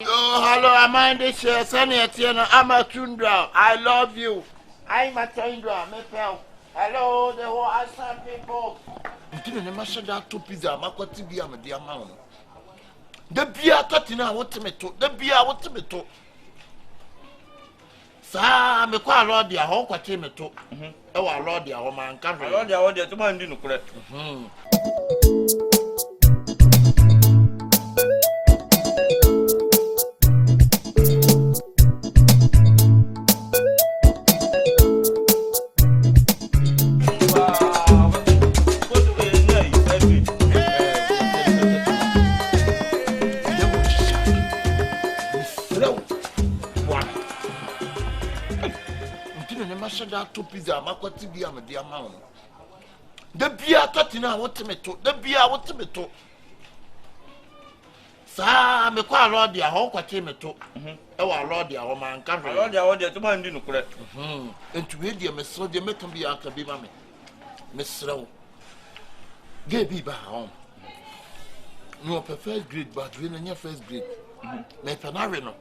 Oh, hello, I'm on this Senator. I'm a Tundra. I love you. I'm a Tundra. Hello, the whole Ashtown people. You didn't mention that two pizza. I'm going to be a dear man. The beer Tatina, what to me to the beer, what to me to. Sir, I'm a quite lord, dear, how what to me to. Oh, I lord, dear, oh, man, can't I lord, dear, oh, dear, to my dinner, correct. That two pizza, I'm going to be a dear man. The beer Tatina, what to me to the beer, what to me to. Sir, I'm a quite lord, dear, how what to me to. Oh, our lord, dear, oh, man, can't I lord, dear, oh, dear, to my dinner, correct. And to read your mess, so they make me out to be mammy. Miss Slow. Gay be by home. No, first grade, but when in your first grade, make an arena.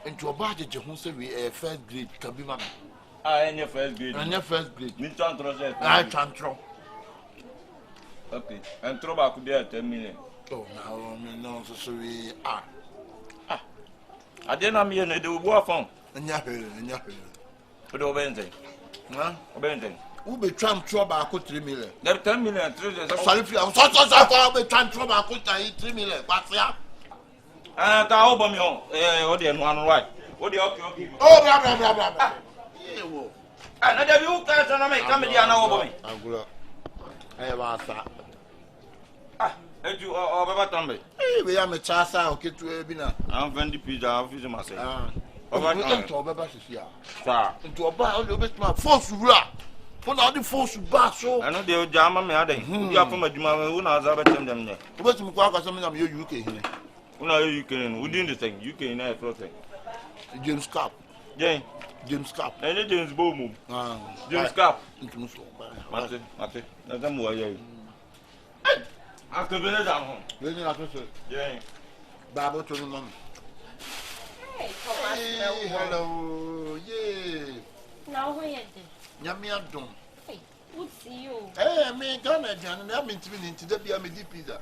Into a budget, who say we a first grade can be mammy. In your first grade. In your first grade. Me tantro. I tantro. Okay. And throw back there 10 million. Oh, now, no, so we are. I didn't mean they do war from. And Yappy. But Obenzing. Huh? Obenzing. Who be tramp trouble? I could 3 million. There 10 million. Sorry, if you are so be tramp trouble, I could 3 million. What's that? And I hope I'm on. One right. What do you okay? Oh, blah. And I you can't make comedy and over me. I'm good. I have asked. And you are about Tommy. We are a chasa, okay, to a dinner. I'm Fendi Pizza, I'll visit myself. Into a bar, a bit more force rap. Put all the force to bar so. I know they'll jam me. You are from a Juma who knows about them. What's the quack or something of your UK here? Who are you can? Who didn't think you can have floating? James Cup. James Cup. And it is boom. James Cup. Mate. That's a more. Akabenezer home. Really, I can say. Yeah. Babo to the mom. Hey, hello. Yeah. Now, where is Yummy, I don't. Hey, would see you. Hey, me, Ghana, and I'm into the Biamidi pizza.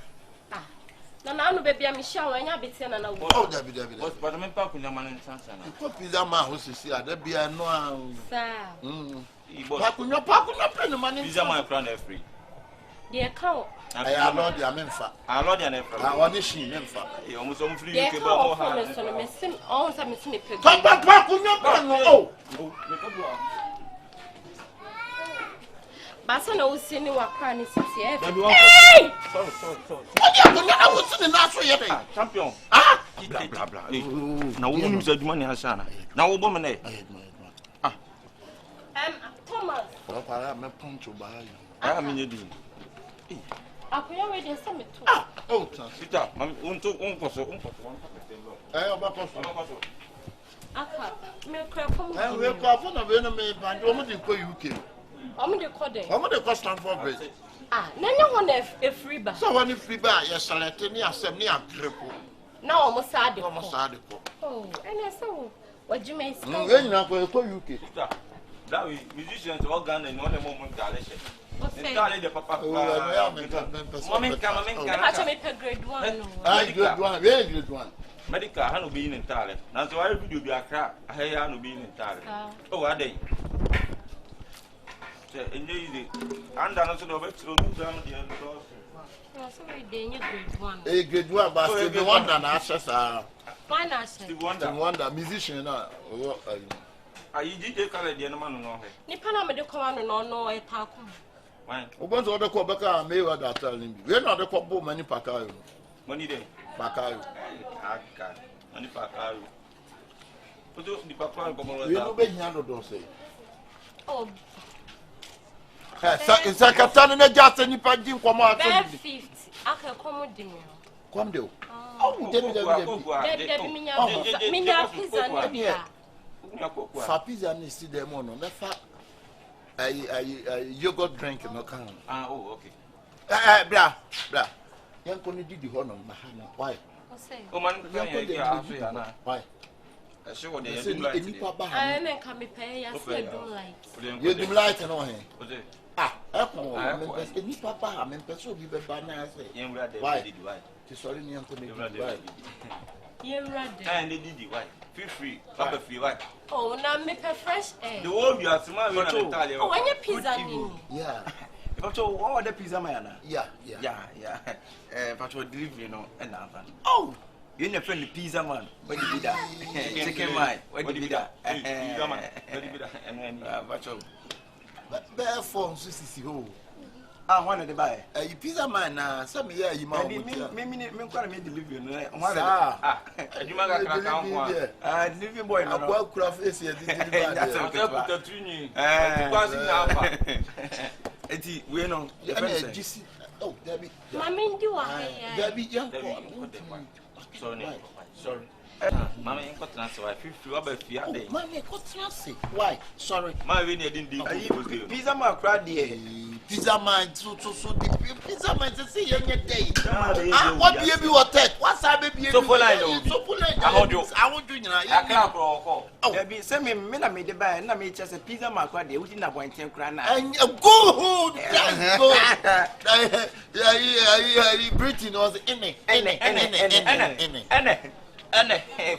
No, baby, I'm sure when you're between and oh, Debbie. But I'm talking to your man in Sansan. What pizza man who says, there be a no. Sir, Pack the money. Pizza my friend free. the account. I am not your member. I love your name. I want to see member. You almost on free. The account for the missing all some missing a pig. Oh, But I know see you are crying. Hey! Sorry. I was in the natural yet. Champion. Blah. Now, who said money has Sana? Now, woman. Thomas. I'm a punch by you. I mean, you do. I could already send it to. Oh, sit up. I'm on to Uncle. I have a I we're coughing of enemy, but woman in UK. I'm the code. How much cost for bread? No one a free bar. So when you free bar, you're selecting your semi and triple. No, almost sad. Oh, and I saw what you may say. When you're not going to UK. That we musicians all gone and one moment. The papa. Grade 1. Very good one. Medical, I know being in Thailand. Now, so I would be a crap. I have being in Thailand. Oh, are they? Indeed, and I'm also over to down the Grade 1. A good one, but the one that asks are wonder musician. I did a color, the man. Nippon, the command, no, I talk. We're going to order Quebec, may what I tell him. We're not the couple many Pacayo. Money day. Pacayo. Money Pacayo. But the Pacayo, we don't make no say. Oh, it's like a son and a just any paging come out. 50. I can come with you. Come do. Oh, Fapis and see them on the fat. A yogurt drink no can. Oh, okay. Blah. Young Connie did the honor, Mahana. Why? O man can you are why? I show what they do like. I mean, come pay. I don't like. You do light and on him. Ah, any papa, I'm in person with the banana. Why? Sorry, you right. You're right. And they did why? Feel free. Papa feel right. Oh, now make a fresh air. The whole you are smart. Oh, when you pizza. Yeah. But what the pizza man? Yeah. But your delivery, no, and oh, you're not friendly pizza man. What did you do? Chicken man. What did you do? But therefore, Sissy, who? I wanted to buy a pizza man. Some year you might me delivery. You might living boy, I'm well craft is here. We know. Oh, Debbie. Mammy, do Debbie, young. Sorry. Mamma, you got transfer. I feel free about Fiat. Mammy, got transfer. Why? Sorry. My winner didn't do Pizza man cried the pizza man, so the pizza man to see young day. What baby or take? What's our baby? So for I hold you. I won't do you. I can't go. Oh, there send me men made the buy and I made just a pizza man cried the within a point 10 crown. And go Britain was in it.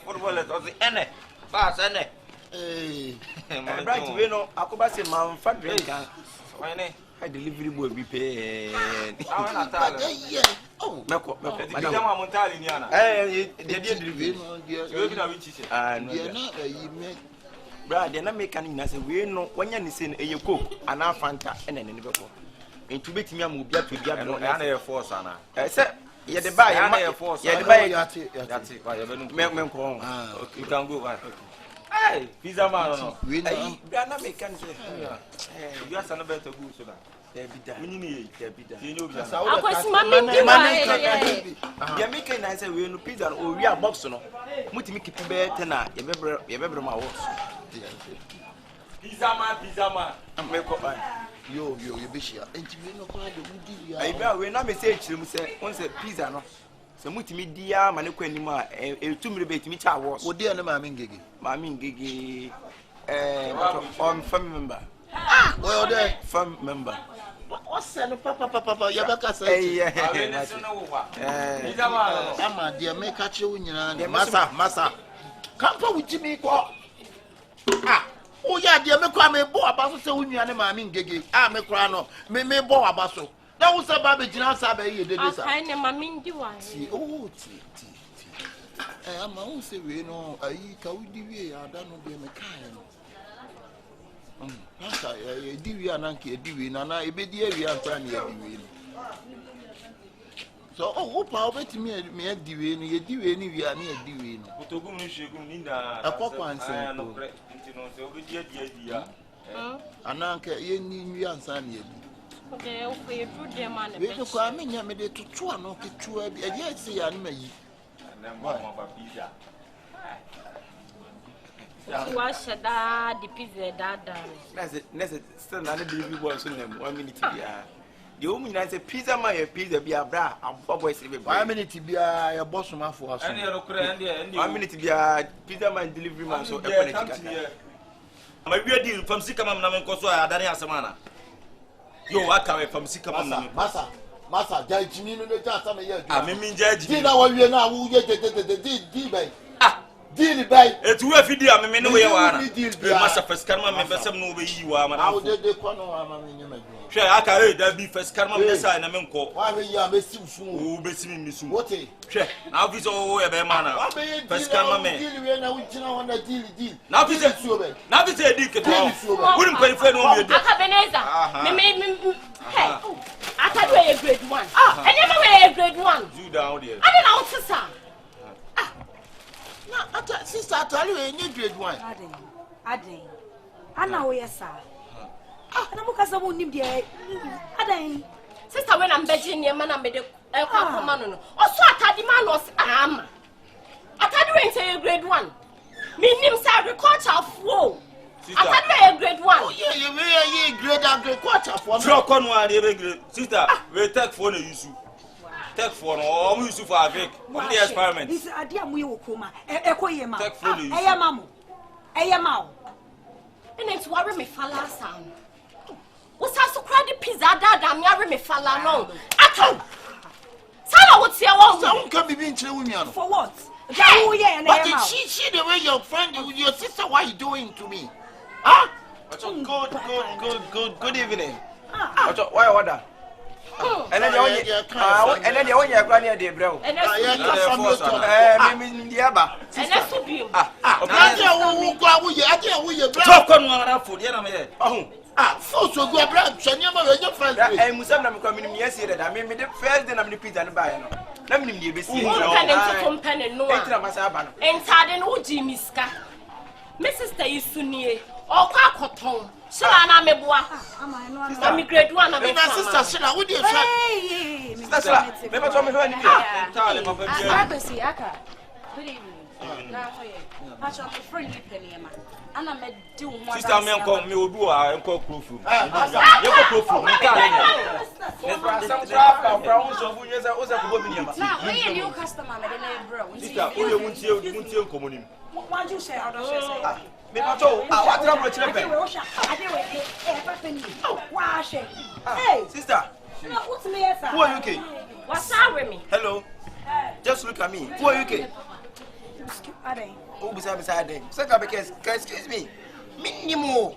Footballers was in it. Fast, and right, we know, I could say, Mount Fadrick. I delivery will be paid. Oh, Madame Montaliana. They did Brad, they're not making us a we know when you're saying a cook, an Fanta, and an individual. Into beating me, will get to get no Air Force, Anna. I said, you're the buyer, Air Force, you're the buyer. That's it. You can go. Hey, pizza man, we are not making you are some better good. You're making I say we no pizza or we are box no. Muti make it better na. You better my horse. Pizza man. Make up. Yo, you be sure. And you know why the woody. I we na message him say once pizza no. So muti me dia ma ne kwani ma e tumre be timi cha horse. Wo dia na ma min gege. Ma min gege on family member. Well there family member. What's that? Papa, you better say. I'm a dear, make catch you in your massa. Come for with Jimmy. Oh, yeah, dear, make me boy about so when you are my mean gigi. I'm a crano, me boy about so. That was a baby, Jina Sabe, you did this. I never mean do I. Oh, I'm own say, we know, I can't do it. I don't know, be a kind. Divi ananke divi nana ebedi area anta na divi no so opa obetimi me divi no ye divi ni wi ana divi no otogum ni shegum ni na akokwa nse no kre nti no se obedi dia ananke ye ni wi ansa na ye okay o fe do dem man we ko kwa menya me de tutu ano ketua bi e ye se ya na mayi na mama ba pizza Wash da the pizza that. That's still not a delivery boy soon 1 minute here. The woman has a pizza my pizza be a bra and boy say 1 minute be a boss man for us. And you cry 1 minute be a pizza man delivery man so I'm a deal from Sikamam Naman Koso Adani Asamana. You walk away from Sikamam Massa, judge me no just some year. I mean judge. Did I want you now who get the deal by it's worth it. I mean, no way. Master first karma members some no way you are. How did they come? Sure, I carry that be first karma members. I am uncle. Why are you missing soon? Who be seeing me soon? What? Sure, now this all a man. First karma man. Now this is so. Now this is a dick. Wouldn't pay for no Akabenezer. Hey, I thought you were a grade 1. I never were a grade 1. You down there. I don't know, sister. Sister, I tell you, any grade 1. Aden. Anna, we are sir. And I'm because I won't need the Aden. Sister, when I'm begging your man, I made a command. Also, I thought the man was I thought you were a grade 1. Meaning, agriculture flow. I thought you were a grade 1. Oh, yeah, you were a grade agriculture for sure, Conway, sister, we take for the issue. Take for no, we use for avec. On the experiment. This idea we will come. Ekoyema. Take for you. Eyamamu. Eyamau. And it's worry me fala sound. What's how so cry the pizza dad me worry me fala no. Atom. Sala would say one. Someone can be being children. For what? But she the way your friend, your sister, what you doing to me? Huh? Good evening. Why order? And then you only have granny at the brow. And that's so beautiful. Talk on one food, So go abroad, your friend. I must have come in yesterday. I mean, the first day I'm the pizza and buy. Let me be seen. Company no. And Tarden O Jimiska. Mrs. Taysunie, or Quacoton. Shana Meboa. I'm grade 1 of my sister. Shana, would you say? Never told me who I am. Good evening. Patch up a friendly penny, and I met do one. Sister, me uncle, me will do a call proof. You go proof. Now, we a new customer, bro. Sister, you won't you communing. What you say? I don't say. Me not so. What trouble with you? Hey, sister. What's me, sir? Who are you? What's up with me? Hello. Just look at me. Who are you? Oh, beside them. Second, because excuse me. Minimum.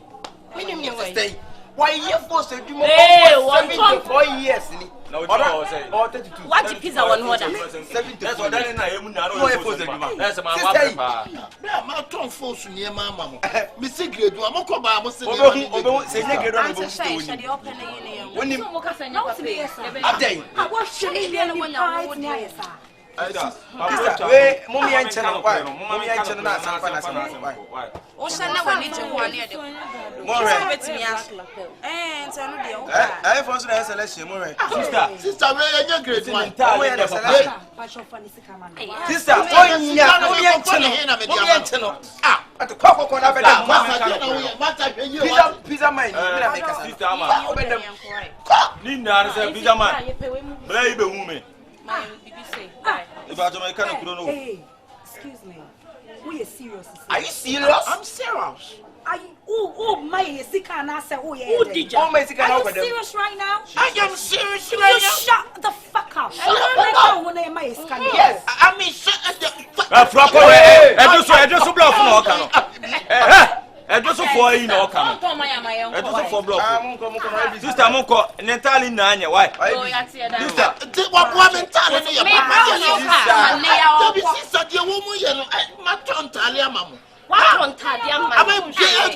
Stay. Why you forced to do more? Hey, 1 years. No, or 32. What the pizza one order? 70. That's what I am now. That's my wife. My tongue falls near my mama. Miss Sigrid, I'm a coba. I'm saying, I was shilling when I Mommy and Channel. Mommy and Channel. I was a selection. Sister, where are you great one? Sister, at the cock pizza mine. Linda, pizza man. Baby woman. Excuse me. We are serious. Are you serious? I'm serious. Are you? Oh, my sick and I said, oh, yeah. Who did you? Are you serious right now? I am serious You right now. shut the fuck up. Yes, I mean, shut the fuck up. I just block no I just for you know come. I just for block. Sister Monko, Natali Nanya, why? Sister, what woman telling me about sister, the woman, my tongue, Talia, mamma. What on Tadia? I'm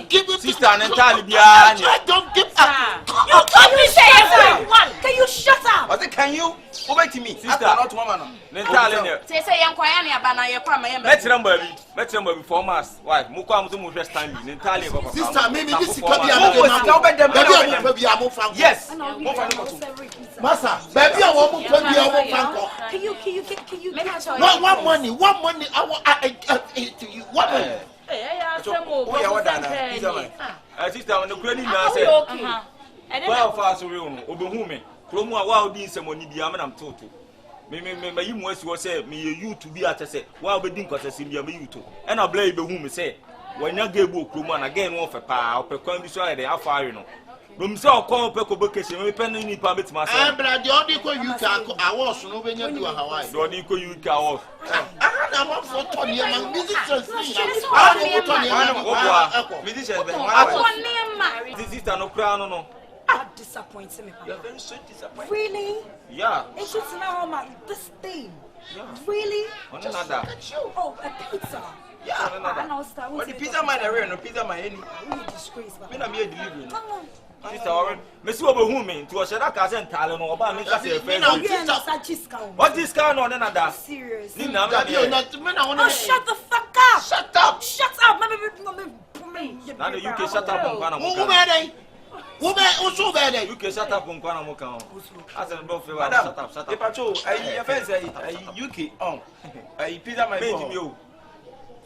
give sister Natali behind you. I don't give up. You told me say everyone. Can you shut up? I can you? Over to me, sister, not woman. Natali, say young Quayana, Bana, your crime. let's remember before Mass. Why? Mukam to move Stanley, Natali. Sister, maybe this is yes. Massa, baby, I want to can you one money, I want to you. What money? Sister, on the credit now, well, fast around, Obuhume, Chroma, wild being someone in the Amanam Toto. Remember, you was say, me you to be at a say, while we didn't cause a you too. And I blame the woman say, when you gave Chroma again off a power, per condition, they are firing. Rumso call Peco Bocation, we penny in permits myself. But the only call you can, I was no when you are Hawaii. The only call you can off. I'm up for Tony among musicians. This is no crown, no. That disappoints me. You're very so disappointed. Really? Yeah. It's just now, man. This thing. Really? Another. Oh, a pizza. Yeah. What the pizza man are no pizza man any. Disgrace. Me na me delivery. Sister Warren, Miss Obuhume, to a Shadaka and Talon or about me. What is going on another? Serious. Nina, shut the fuck up. Shut up. Shut up. Now you can shut up on Panama. Woman, also bad. You can shut up on Panama. As a buffet, shut up. The patrol, I offense, I UK on. I pizza my baby.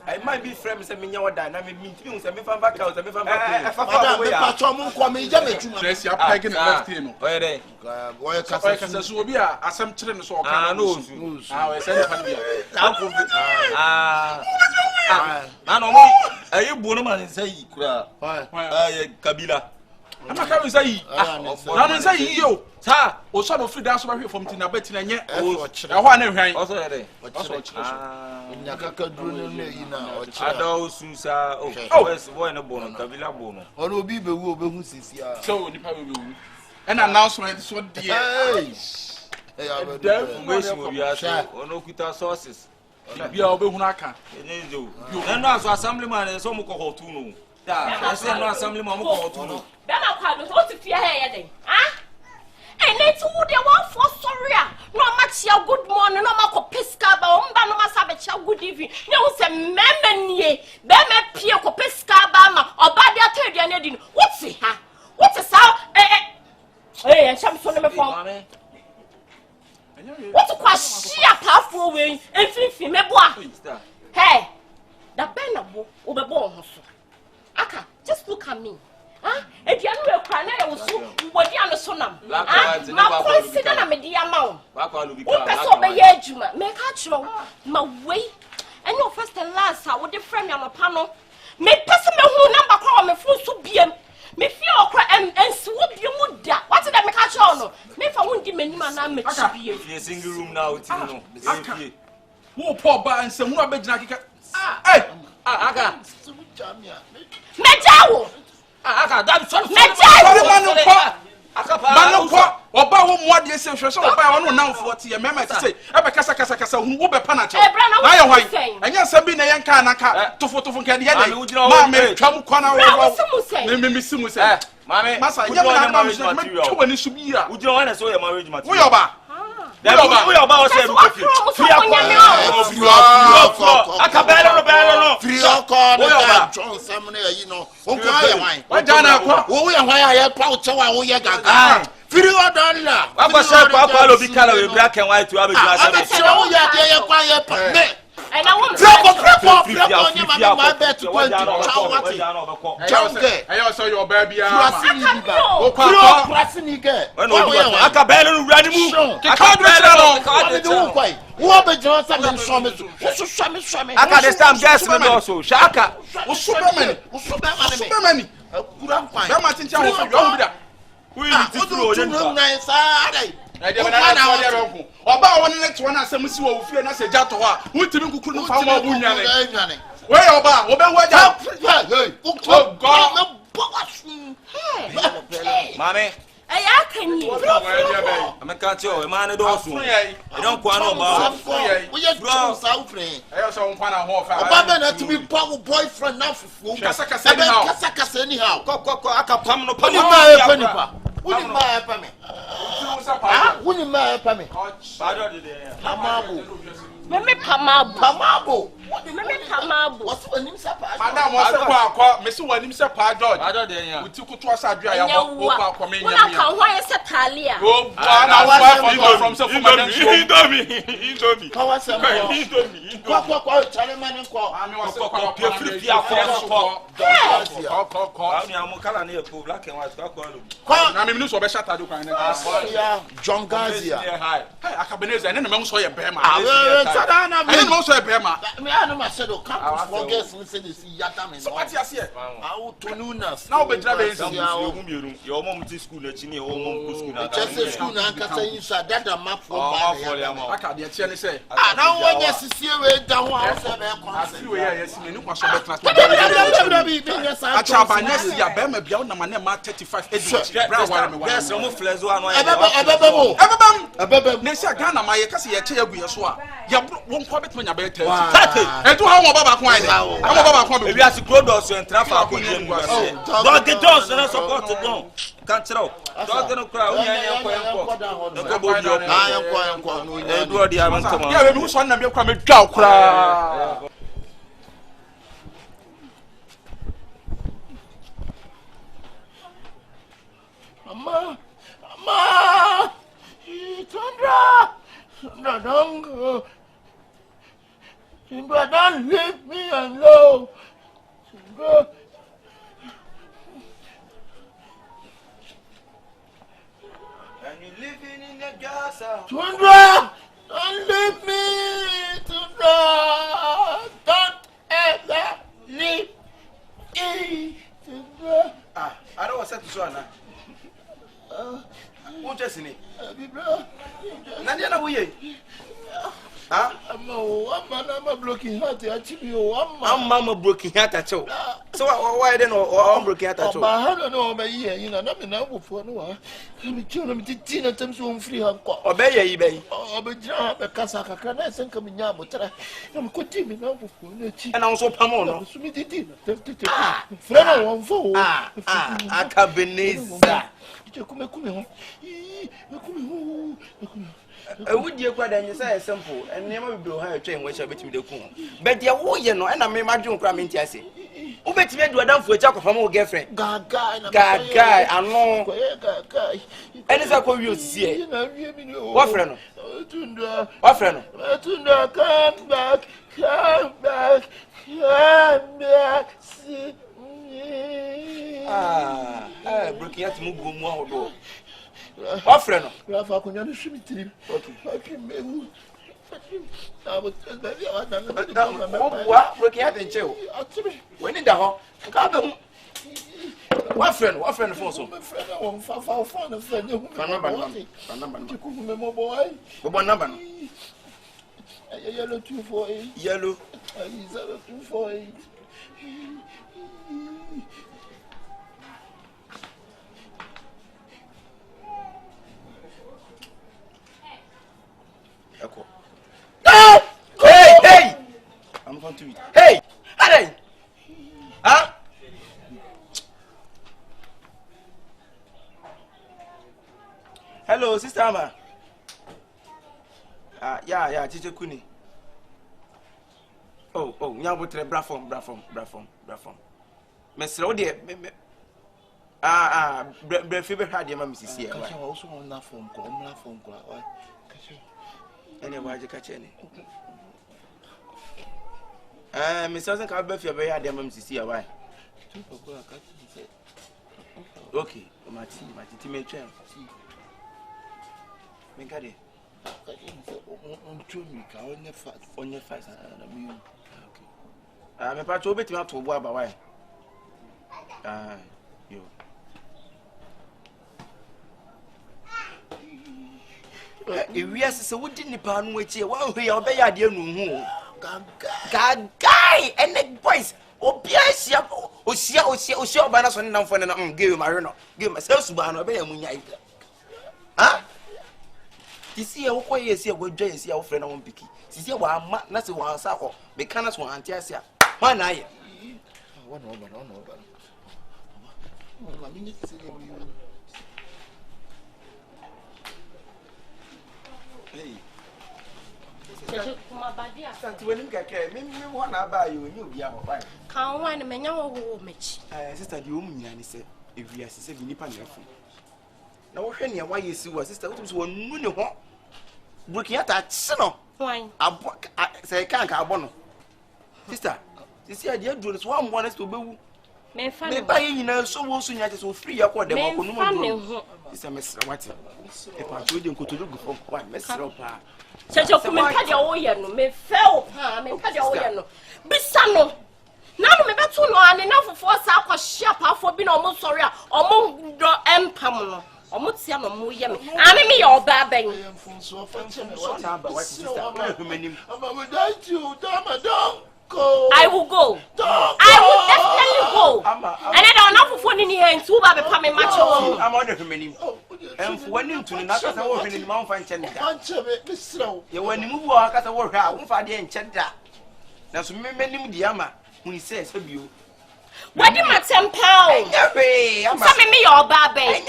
I might be friends and me or that. I mean, me say me fan back out, me fan back. Madam, me patcho mo kwa me je metuma. Yes, you are pegging left in. Where they? Why Kasa so bi a asem kire no so o kan. No. We say fan bia. Na no mo ayi bu no man say kura. Kabila. Ama ka we say na no say yo. Sa o so no free dance ba hwe from tina beti na nye. E ho na hwan. Also there. Nyakaka duro no yi na o kire. Ado susa boy no bono kabila bono. Ono obi be wu obehu sisi a. So nipa we wu. An announcement so there. Hey, Information we are ono kuta sources. Bia obehu aka. Enenjo. Na no aso assemblyman so mo ko hotu no. Da, say no assemblyman mo ko hotu no. Be na kwa do so ti fie he ye den. Ah? And it's who they want for sorry. No match your good morning, no mako pesca, but no masabecha good evening. You say, Memenie, Beme Pio pesca bama, or Badia Tedian. What's it, huh? What is how? Eh, and some son of a phone. What's a question? Powerful way, and Fifi, me boy. Hey, the Benabo, Oberborn. Aka, just look at me. Ah, if you are crying, I was so what you are so now. Ah, my consider a media mount. Juma, make a show my way. And your first and last, I would defend on a panel. Make person who number call me full to be me feel cry and swoop you would that. What did I make a show? Maybe I won't give me man. I'm a single room now. Who poor bar and some rubber jacket. Hey, Aka. Mejawo. Aka, that's so Manoko, or bow what you say, so buy one now 40 a member to say, Abacasa, who will be panacha. And yes, I've been a young canaka to photo from Candy. Mamma, come corner, Miss Simus, Mamma, Massa, you know, when it should be. Would you want to say a marriage material? We are about and I want I also your baby. Oba one next one asem si wo fie na se jato a wutimi kukuru fa ma bu nyane we oba wo be waja hey oh god mame I can you I'm can't you man do so e don kwa no ba we just bro sa ufre I so nkwa na ho fa oba na to be power boyfriend now fufu kasa anyhow ko aka pam no pam panipa Wuni ma pa me. Wuni ma pa me. Pamabo. Meme pamabo. Pamabo. Meme pamabo. What's when him say pa? Madam was kwa me se wanim se pa George. Uti kutu asa adua ya wo kwa me nyame. Una kan hwan se talia. Oh, na wa from so for madam show. Indomie. Kwa se mo. Indomie. Kwa chale man kwa. Ami was kwa pia free pia kwa. Ami amukala na e black and white kwa. Na me minu so be shata do kwa na. Ya John Gazia. Hey, Akabenezer ene na me so ye bema. Sadana me. Ene no so ye bema. Me anu ma say do campus forget me say this yata me. So what you say? Awu tununas. Now be dra be nsi. Your mom to school na chini your mom school na. Just school na nkasa inside that map for man. Aka de che ne say. Na won yes sie we da ho a say be Asi we ya yes me ni kwa so be class. Acha ba next year be ma bia na ma 35 edit. Bra ware me ware. Yes, mo flezo anu Ebebem. Nesi Ghana ma ye kase ye che yagu ye so a. Ya won kwa betme nya be 30. Edu ha mo baba kwa ide. Ha mo baba kwa be. Ebi asi krodos en trafa ko dem. Dog the dogs na support don. Can't tell. Dog no cry. No go do. Enko. Edu odi am ntama. Ya be mi so na me kwa me dwa kura. Mama. Sandra, don't go. Sandra, don't leave me no. And you living in the Gaza. Tundra, don't leave me. Tundra, don't ever leave me. Tundra. I don't want to say to who just in it? Nadiana, we I'm a broken heart. I'm Mamma broken heart at all. So why then or broken heart at all? I don't know, my year, you know, I'm an for no. I'm children to dinner times on free. Obey ye, bay. Obey a Casaka, can I send coming out? I'm continuing now for and also Pamono. Friend, one for Akabenezer. Would you quite and say simple and never blow her train which I bet you the coon. But you will, you know, and I may imagine cramming Tessie. Who bet me do a dump for a chocolate from old girlfriend? God, guy, I know. And it's a call you see. What friend? What friend? Come back, come back, come back. Broken out to move more. What friend? Rafa could not shoot me. Okay, I would tell baby. What broken out in jail? When in the hall, what friend? What friend for so? My friend, I won't find a friend. Number boy. What number? Yellow 248. Yellow 248. Hey! I'm going to eat. Hey! Hey! Huh? Hello, Sister Amma. Yeah, Teacher Kuni. Oh, Nyabotre, Brafom. Mr. Odia, Brefiber had your mammy here. I also on that phone call. Anyway, you catch any. Miss Susan can't be very hard, mammy see why. Okay, my team may change. Make it. On your face, okay. I'm a part of it not to work by why. You. If we are so wooden upon which you won't be obey a dear no. Guy and the boys. Oh, yes, oh, Banas on them for an give him a give myself to ban obey a moon. Huh? You see, a way is here with Jay, see our friend on Picky. See, what nothing was out. Mechanas one antiasia. Man, I one over. Hey. When you get care, maybe one buy you and you'll be out. Can't one man, your match. Sister, the woman, and said, if we are said, you need your phone. Now, why you see what sister was one moon. Looking at that, son. Why? I say, can't carbon. Sister, this idea is one wants to be. May buy you know so soon as so free up what they want. It's a Mr. Watson. If I told you to look for one, Mr. Such a woman, may fell, may Padio. Bissano. Now, me better to know enough for South Shapa for being almost sorry or more empire. Or Mutsiano Muyam. I mean, your babbing. I will go. I will definitely go. And I don't know for in here and two by becoming much. I'm on the many. And for one to another work in Mount Fanchon. You when you move walk at the work, I won't find the enchant. Now, so many Diama, when he says, you. What do you want £10? Some me your baby.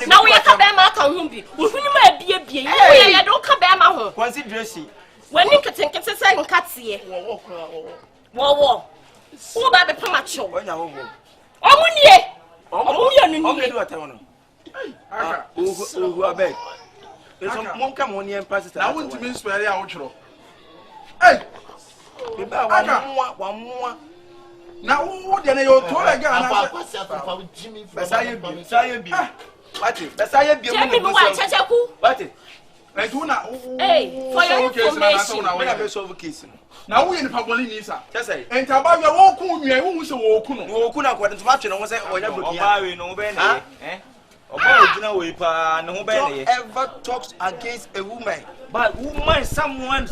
Now we come back on him. We might be a beer. I don't come back home. What's it dressing? When you can think it's a second cat's here. Whoa. Who by the Pamacho? Who are beg? There's some come on here and pass it. I want to miss where I outro. Hey! Beba wa mwa. Na wo de na yo to la ga na. Besaye bi. Wati, besaye bi mu. Jemi wa Kyekyeku. Wati. And do na for your information. Na we solve case. Na wo yin pa boli ni sa. Say. And aba we wo ku nwie wo se wo ku no. Wo ku na kwa ntuma twe no wo se onya bloki. Oba we no be na Oba ojina we pa ne ho be na ever talks against a woman. But some women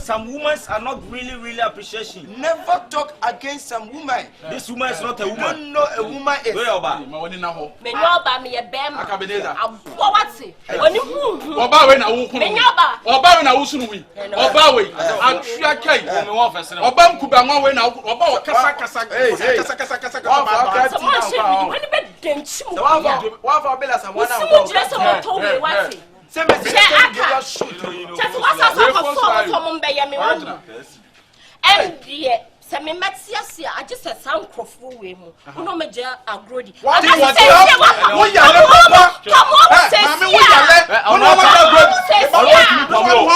are not really appreciation. Never talk against some woman. This woman is not a woman. You don't know a woman is. Where Oba? Me no Oba me a bem. Akabenezer. Abowati. Oni hu. Oba we na wo ku no. Me Oba. Oba we na wo sunu wi. Oba we atwa kai. Me wo fese no. Oba nkuba nwa we na Oba wo kasa. Someone should be when be denchi mu. Wa fa bela some one. Simu jire so moto we wati. Say me shoot. Just what's up for some be ya me one. And yeah, se me matiasia I just a sound crofo we mu. Uno me je agrodi. What wo ya le papa. Come on, say. Mama wo ya le. Ono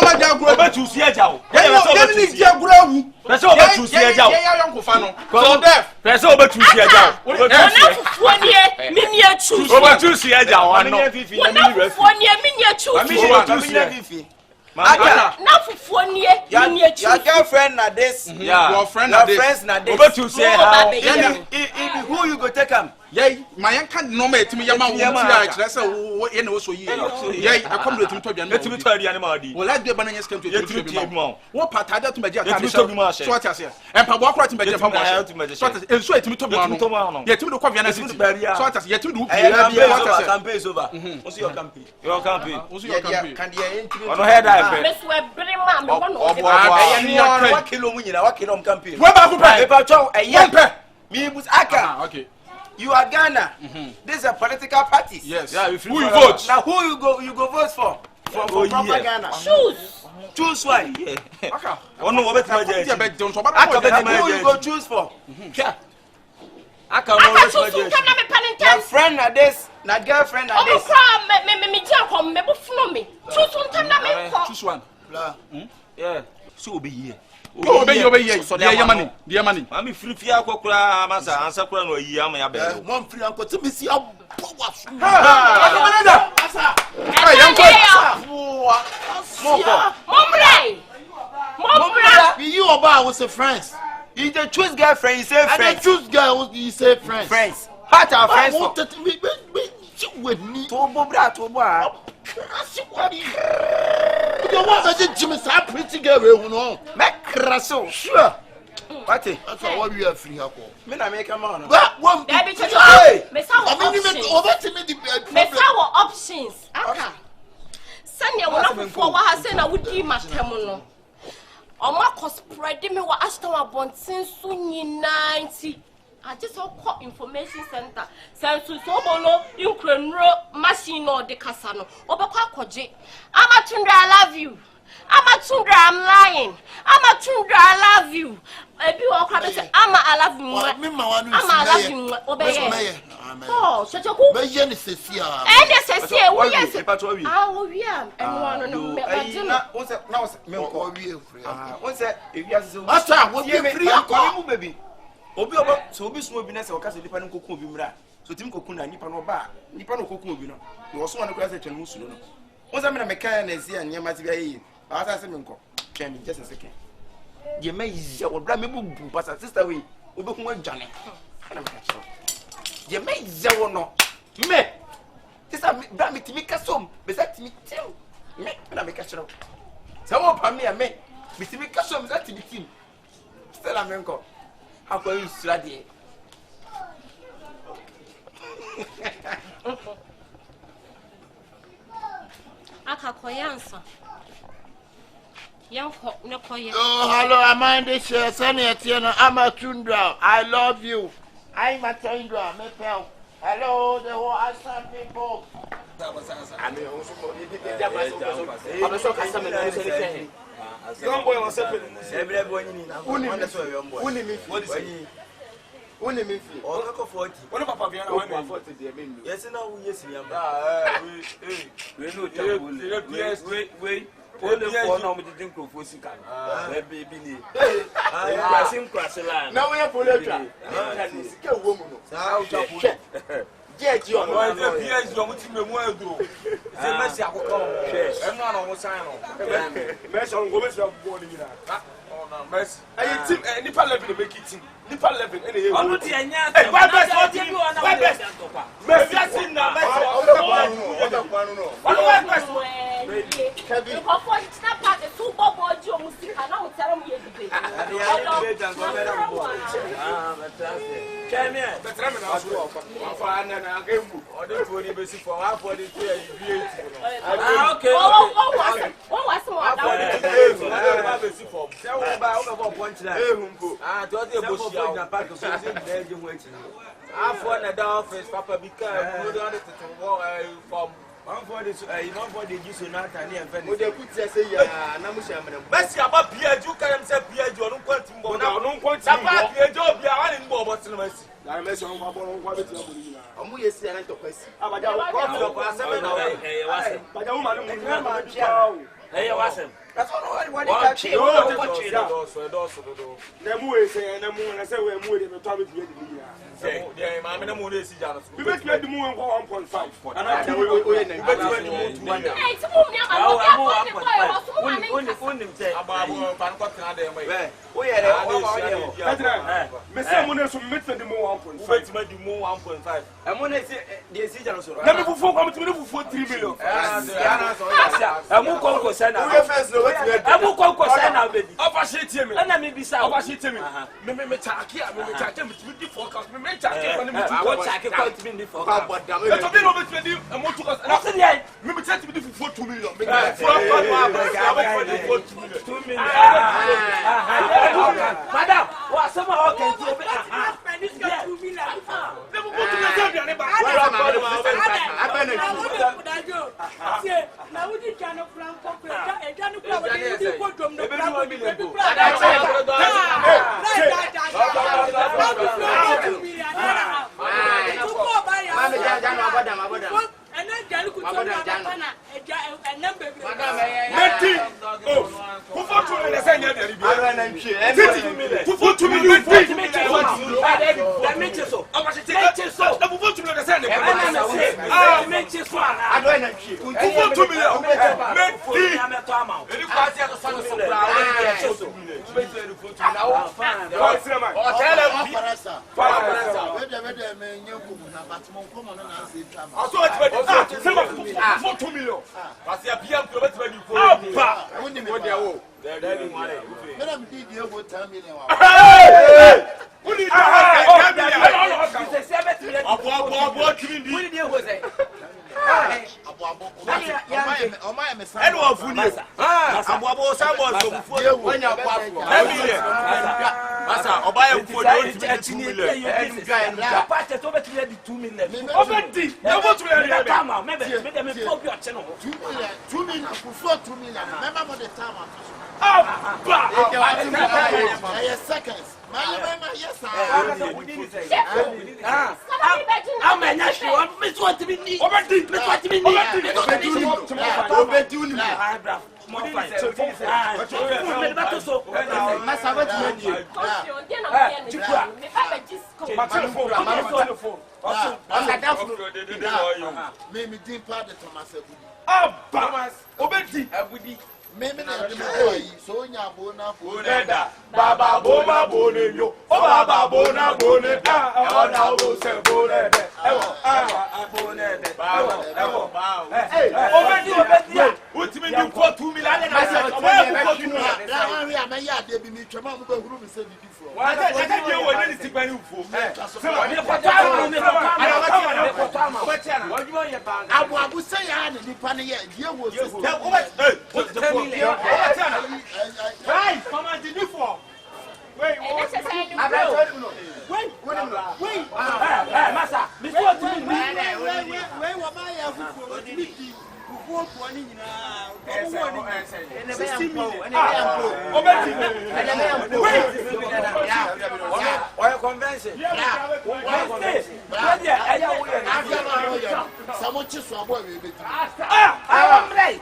ma ja agrodi. Oba tu si eja o. Ya ni di agura wu. Pese oba tu si eja o. Ya yon ko fa no. So deaf. Pese oba tu si eja o. Ona fufuo nie mini achu. Oba tu si eja o ano. Ona fufuo nie mini achu. Oba tu si eja. Na fufuo nie mini achu. Your girlfriend na this. Your friend na this. Friends na this. Oba tu si how. Who you go take am? Yey my yanka no ma etimi yama wo ti a kire se wo ye na wo so yi yey akom do etimi to aduane etimi to aduane ma odi wo la de bana nyes kan to etimi bi ma wo pata da to meje ata etimi to bi ma so ati ase empa bo akora etimi meje fa mo so ati enso etimi to bi ma no ye etimi do kwa viana city so ati ye etimi do bi ya campaign is over also your campaign also your campaign can dey entimi ono head eye me so ebere ma me wono wa kilo mu nyina wa kilo campaign wo ba ku pe e pa twa e me bus aka okay. You are Ghana. This is a political party. Yes. Yeah, who you vote? Now who you go vote for? For proper Ghana. Choose one. Yeah. Okay. Oh no, who you go choose for? Your friend na this, na girlfriend na this. Choose one. Yeah. So be here. Obey yamani. Mami free fia kwakura masa ansa kura no yi ama ya be. One free anko to me see abawasu. Akabenezer. Mombre. You Oba was a friends. You dey choose girlfriend, you say friends. And choose girl, you say friends. Friends. What are friends for? With me. Tobo. You want to Jimmy sa pretty girl we no. Make crasso. Sure. What? That's what we are free ako. Me na make a man. One. Baby, me saw options. Aka. Send your one for what I say na wudi matem no. Oma spread me wa Ashtown abontin so nyina nti. I just call information center. Sensu so bolo inkrenro machine no de kasa no. Obekwa akwaje. Amatundra I love you. Amatundra I'm lying. Amatundra I love you. Ebi wo kwa be say ama I love you. Me ma wanu. Ama I love you. Obeye. Oh, Kyekyeku. Be ye ni sesi a. And sesi e wo yes. Ah, wo wi am. Eno no me badino. Na wo me ko wi free. Wo say e wi ase so. Asa wo be free akọ mu baby. Obi oba so obi sumo bi na se o ka se nipa no kokun obi mra. So tim kokun na nipa no ba. Nipa no kokun obi no. No so wan ko ya se twenu musu no. Wo say me na me kan na esi anya ma ti bia yi. Ba sa se me nko. Twenu me just a second. Ye me yi o bra me bu pasa sister we. Obi kun adwane. Na me ka cho. Ye me yi wo no. Me. Sister me bra me timi kasom. Be sa timi tim. Me na me ka cho. Sa wo pa me a me. Me timi kasom za timi tim. Stella me nko. How can you study? Akakoyansa. Yanko nekoye. Oh, hello, Amanda Share, Sunny Atiana, Amatundra. I love you. I'm Matundra, me pal. Hello, the whole Assam people. Young boy was everyone. Unimi fi. O ka ko 40. Wona papa bia na 140 de me ndu. Yes na wo yes ni am. We no tabu. We Only for no me drink for sika. Baby ni. Pressing line. Now we are political. Sika wo mu no. Sa uta pu. Get you on one. PS do muti me mu edo. Se Messi akoko. Enu ana wo sign no. Messi on go Messi bo ni na. Oh no, Messi. Ayi team nipa level make it team. Nipa level ene ye. Onu ti enya. Why best for team? Why best? Messi na Messi. Why best? Kevin. Ọ̀pọ̀ ìtìná pàdé tún gbọ́gbọ́ ojú òun sí àná òun tẹ́rọ mú yé dìde. Kẹ́mi ẹ̀. Bẹ̀tẹ̀rẹ̀ mi náà sọ ọ̀fà ànànà àgẹ́mù. Ọdún tí wọ́n ní bẹ́sí fún wa fọ́ ní tí ẹ̀ yìí bí èyí. Okay. Wọ́n wá sí wọn àdáwọ̀. Wọ́n bá bẹ́sí fọ́. Sẹ́wọ́n bá ọmọ bọ̀ pọ́ńtì náà. Ehun ko. Tí wọ́n ti bọ̀ sí àwọn pàtó sí ṣé ìdílé ẹ̀jẹ̀ wọn ẹ̀kí. Afọ na da ọ́fíìsì pápá bí ká ẹ̀ kúrò lọ́dún tuntun wọ́n fọ́ọ̀mù. One for the use Sonata near Venice. Would they put say, Namusha? Bessie about Piajo can say Piajo, don't quote him, don't quote Piajo, be a running bob, what's the mess? I mess on my bone, what is your and we see an enterprise. But a woman, hey, wasn't. That's all what you Nemu say, and I say, we're moving the time to yeah, I'm in a mood. We bet you had the moon 1.5. And I tell you, we bet you had the moon 1. Madam, what's some okay? Baba Bona Bone, yo, oh Baba Bona Bone, oh now we'll say Bone, what do you mean for 2 million? Convention. Samochi so abo we be. I'm right.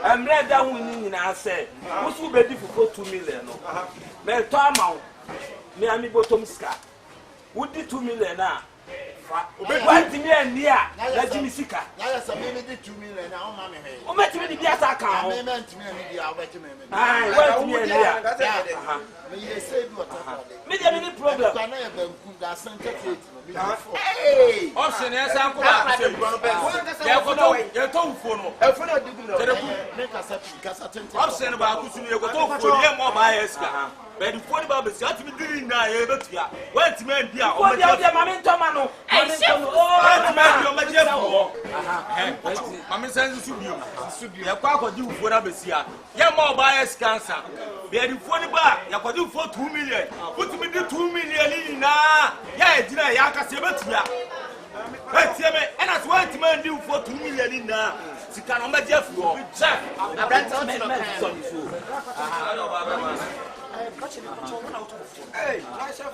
I'm ready down when I say, what's who ready for 2 million? Me Tama, me ami bottom scar. Would the 2 million now? 1 million near, let Jimmy Sika. Yes, I made 2 million now, mammy. Oh, met me the gas account. I meant to me, I went to me. I went to me. May say what? Maybe any problem. I never could send it. Hey! Option is uncle. You're told for no. Option about who's in your more bias. But if one about the shot me doing now, went to men, dear, or your mammy Tomano. Mammy sends you a quack or do for Abasia. You're more bias cancer. Be a 40 bar, you could do for 2 million. Put me the 2 million in now. Yeah, did I yaka sebatia? And that's what man do for 2 million in now. She can't imagine Jeff. Hey, I shall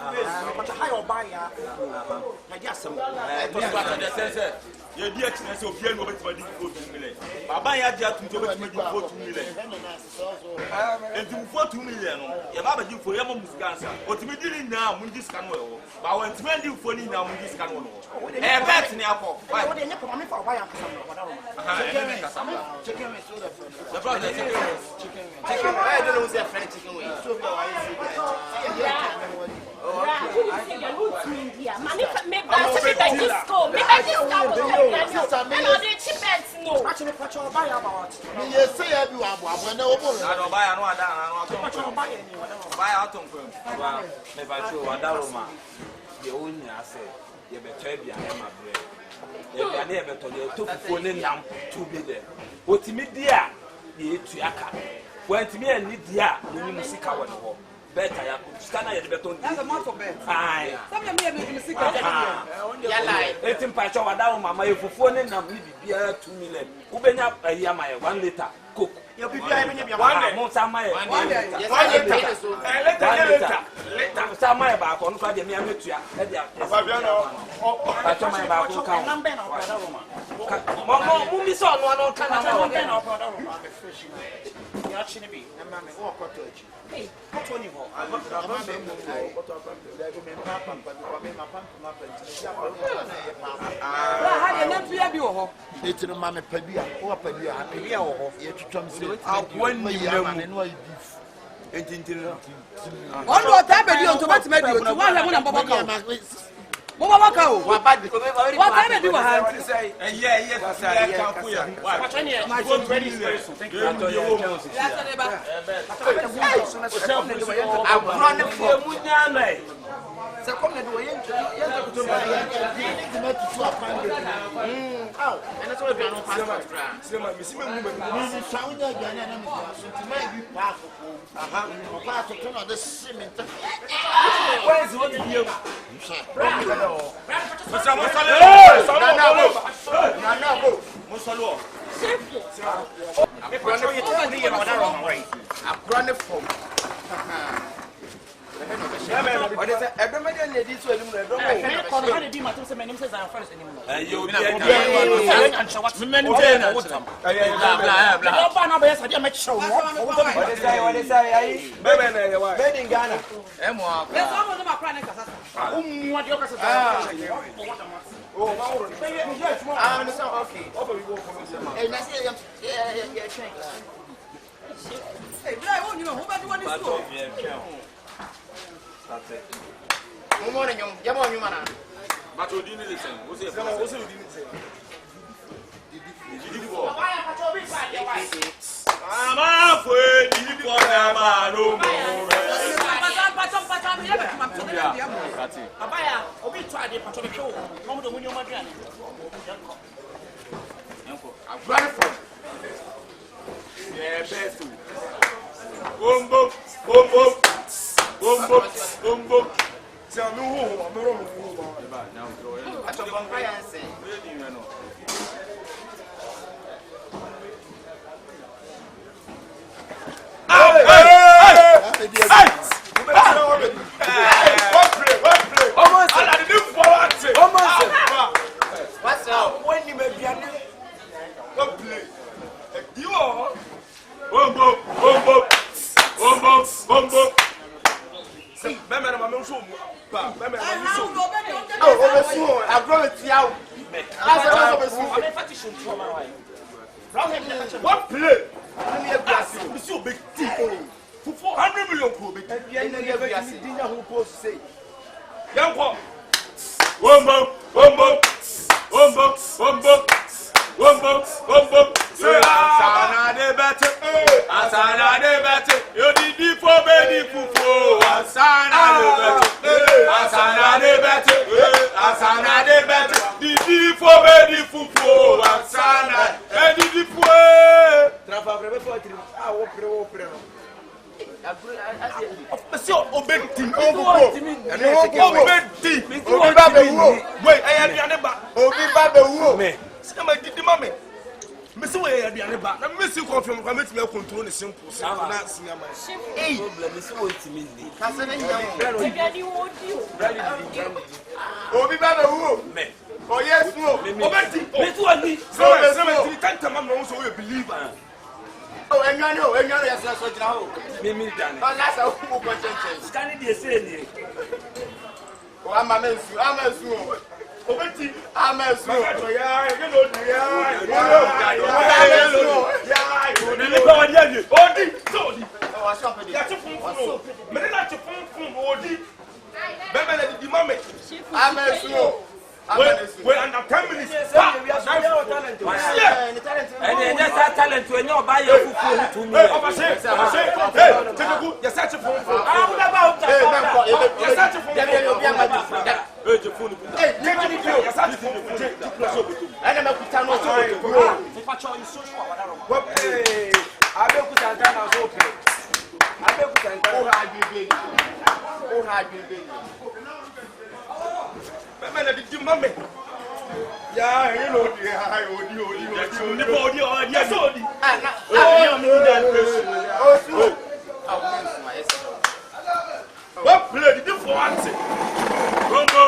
but a higher buyer. I guess some. Your dear children of Pierre Robert for 2 million. I buy a jet to 2 million. And to 2 million, your Baba do for your mom's cancer. What we did now, we just can't well. But when 20 for now, we just can't well. A bet in the apple. Why would they never come for a buyer? Chicken, the brother chicken. I don't know what's that French chicken. better ya scanner ya de beton that's a matter of bet ai some me me secret ya lai etim pa cho wada wo mama yefufuo ne nam ni bibia 2 million wo benya ayi ama ye 1 liter coke ya bibia benya bia one mo sama ye 1 liter sama ye ba ko no ka de me ametua e dia Ababia no pa cho mai ba ko ka number na opada roma mo mi so no ka na mo number na opada roma be fresh ya chi ne bi na ma me wo koto achi hey koto ni ho ama me mo koto apampe da go me papa ko me ma pampe ma penti ya pa ha de na pia bi wo ho etino ma me padua wo padua ha padua wo ho ye twetwam se awani ma ne no ayi entintino on do ta be di on to mati me di o to wa le mo na baba ka mo baba ka o wa bad ko wa ta be di wa ha yeah ka ku ya wa cha ni ma go ready so thank you ya ta de ba agro ne fo mu nya no e se kom na do yen ko to ba ni ti ma tutu apande au ena so be no passport fra sema misime mu me ni saunya gana na mi so ti ma bi pa ko aha mo pa to to na de cement where is what you Masa mo sale na go mo sale agro ne fo ni ye na ro right agro ne fo what is everybody in the this way no do me ko no de di ma to se me nim se za first anymore yo bi me ni je na wotam bla do ba na be sa dia me chew no what is ai bebe na ye wa made in Ghana mo le so mo no ma kra ne kasa ummu adi o kasa oh ma woro no so okay obo bi wo ko mo eh na say ya train hey bla wo ni ho ba di woni so mo mo nyom ya mo nyom na but odi ni listen wo se sema wo se di ni se di bo baya pa cho bi ba ye wa ama fo di bo na ma no mo pata me ye be ma to be mo abaya obi to ade pa to be cho mo mo do mu nyoma duane yanko agro for yeah best bombo se mi wo mo ro mo ba now go ato bonga ya nse ni no what's up when you may be an what play me see big team for 400 million pro big yanko Asana de bete yo di for bedi fufu asana de bete di for bedi fufu asana di fue trafa breve for tri wo pre se obedi obi ba be wo wait aduane ba obi ba be wo me se ma didi ma me se we aduane ba na me si confirm kwa metime control ne simple na sinya ma problem is what it means ka se ne nya Tegadi wo di o. obi ba be wo me oh yes no obedi me too ani se me tanta ma no so we believer oh enwano ya so jira ho me dan oh na sa ku ko chenchen scan dey say ni o ama mensu obedi amesu ya you know the ni ni ba wadi ani odi so di wa shop de ya ti fun me na ti fun odi bebe na di mame amesu we under 10 minutes and then talent when you buy your food to me you search for how about you search for Abekuta ntana so pe. Abekuta ntana. Mama. Yeah, you know, odi. What play did you for answer? Rumbo.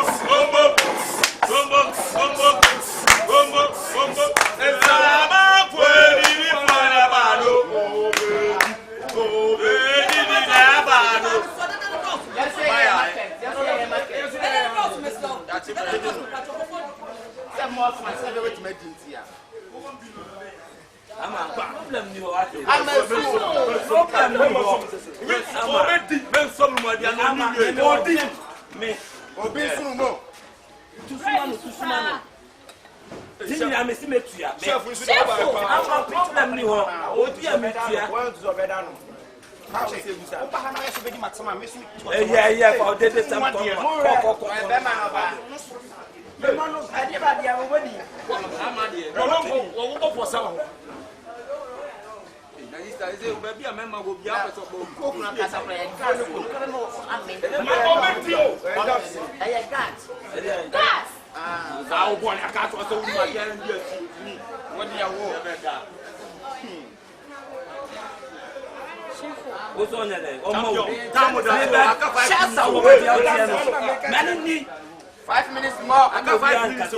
Five minutes more. I got 5 minutes. I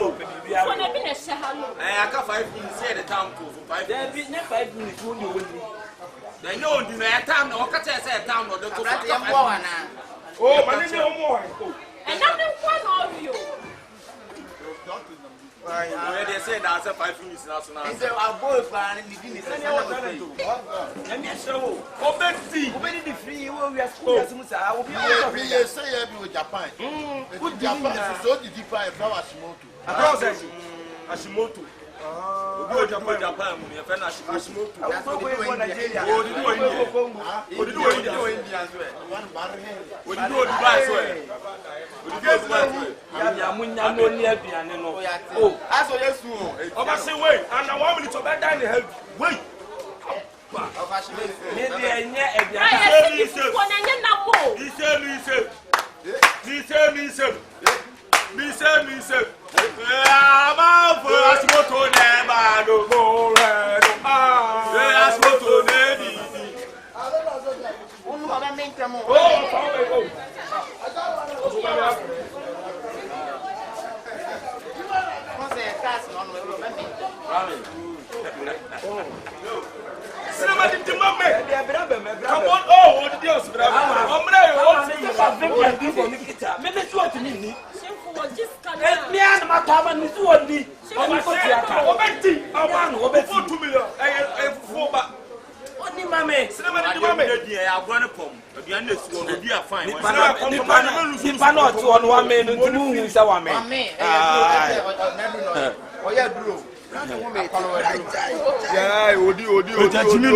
got 5 minutes here. The time for 5 minutes. 5 minutes. They know the time. Or catch us at town or the oh, but there's no more. And I'm the one of you. They said that's a 5 minutes now. He said, I'll go for an indigenous. And yes, so, open the free. We are school. I will be say with Japan. Good Japan. So did you find flowers? Ashimoto. Go to Japan. Your friend Ashimoto. That's what we want Nigeria. What did you do in India? What did you do in India? One bar. What did you do in Dubai? What did you do oh, as well as you. I say, wait, and I want me to back down the help. Wait. Come on, oh, what Dios, brother. Yeah, Odi. What did I do?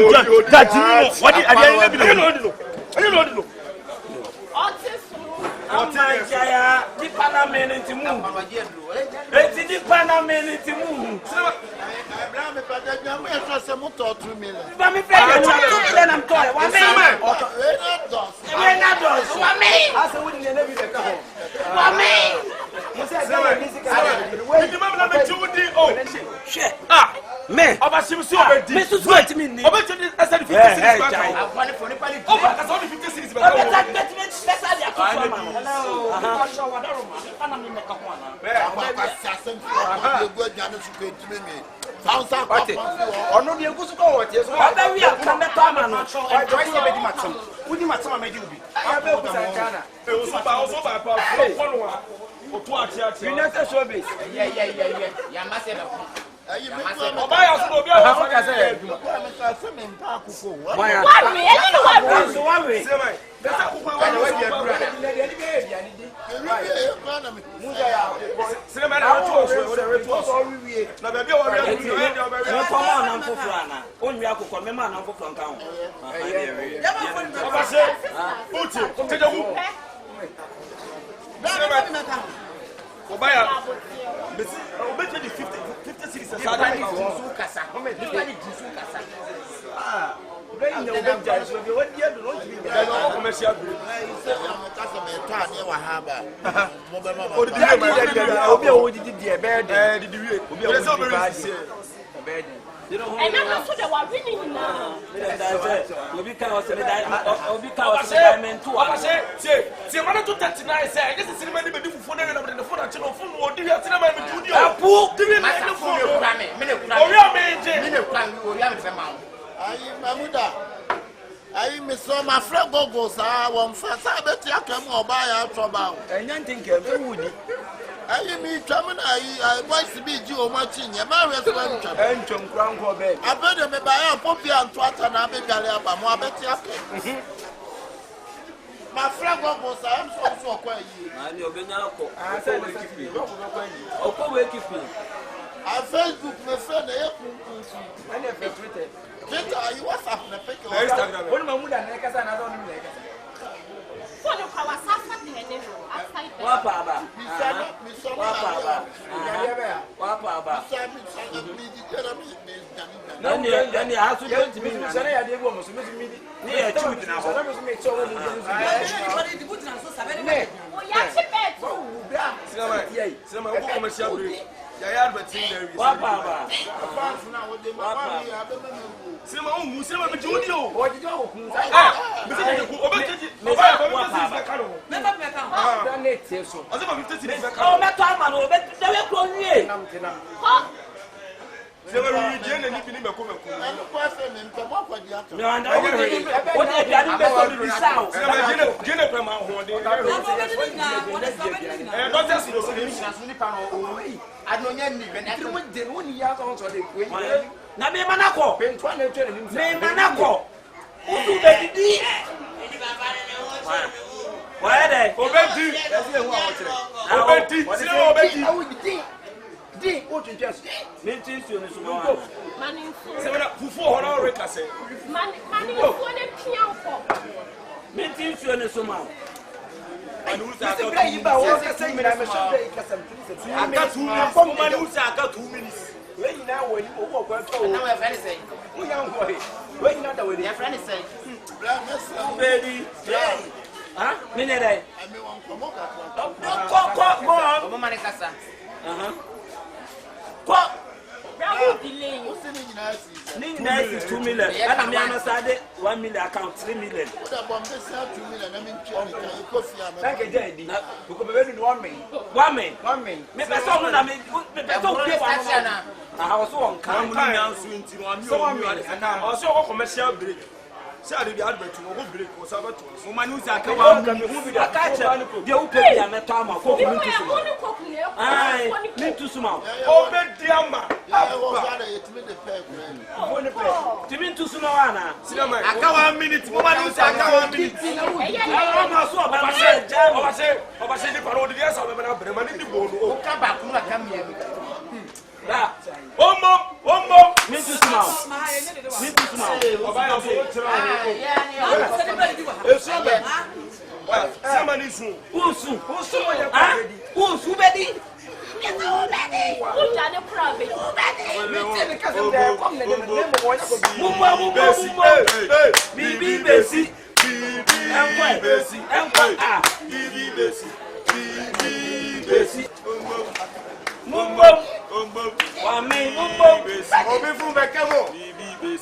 Man, I was so bad. Mrs. White, I mean, I went to the SNP. I wanted for the party. Oh, that's only 56. But car near Wahaba. And I'm not sure they were winning now. Obi ka o se diamond to I say, see, man to 39 say, this is cinema be do for the phone and channel phone or do you cinema be do you? Apu, give me the phone. Oh, yeah, man. Ayi Mamuda. Ayi me so my friend go sa won fa sa beti akam oba ya trouble. Enyan think e wudi. Ayi mi twam na ayi voice bi ji o ma chinye ma we so ntwam. Entwam kran ko be. Abede me ba ya popi anto ata na be gale aba mo abeti akam. My friend go sa am so kwa yi. ani obenya ko okwo we kipi A Facebook me friend e kunkunsu. Ani e Twitter. Twitter ayi WhatsApp na peke o. Instagram. Oni mamuda na kasa na do ni kasa. So you can WhatsApp me outside there. wa pa ba nani asu don timi na sare ya de bo mo so mi di ni e chu dina ho sare mo so me cho woni Oh, yeah, she bet. Cinema, who commercial break? Ya advertising there. wa pa ba Cinema be judi o. o di jo ku Me say ku obetiji. da ne tie so Ase ma 50 cedis be o ka. me to ama no be da we kro nwie nam tinam Cinema we die na ni bi ni me ko. And the person in the walk with you. me anda o de biadu be so bi sao Cinema gene prema ho de. Doctors no say ni pa no o yi anonya ni be ni mo de woni ya so so de ku na me manako be ntwa na twa ni me manako udu be didi wa de obedi. ese hu a wo kire Obedi. Cinema obedi. awu di o tun twa so me tin su ni su ma Money for Cinema fufu ho na o reka say. money for the piano. me tin su ni su ma Anu se sa bra yi ba wo ka sai mi na me so de ka sam tun se aka 2 minutes. Woman who say aka 2 minutes. we yi na wo ni o wo kwa to Now we're very saying. o ya ho he we yi na da we Your friend is saying. baby ah me ne dai I mean, one come up. ko go Omo mani kasa. ko Bravo delay. What's the name of this? ni na 2 million ana me ana sade 1 million account 3 million What about this 2 million? I mean, you coffee. na ke je di ko be be ni 1 million 1 million 1 million me person no na me person pay for Sana. I so on Kan kan mu nyansu nti no ami so 1 o. million ana Also go commercial break. Say ade bi advert no go break o sa beto. Woman who say aka ka 1 ka minute. me hu bi da aka che de u pay ya me to ama ko You mi are tu suma only cooking. ai mi tu suma Obedi ama. I was rather it with the peg. ti mi tu suma wa na Cinema. Aka 1 minute. Woman who say aka 1 minute. ama so ba se ja Oba say ni paro de yes o be na bre ma ni di bo no. Ka ba ku na ka mi ya. da Omo. mi tu suma mi tu suma Oba ya so tira Yeah, o. Cinema ni su. usu so ya ah ko di usu be di Who done a private? me te ka se da kom na de me mo ya ko bi mumbo bibi besi enkwa besi enkwa ah besi mumbo wa me mumbo Obi fun be kemo.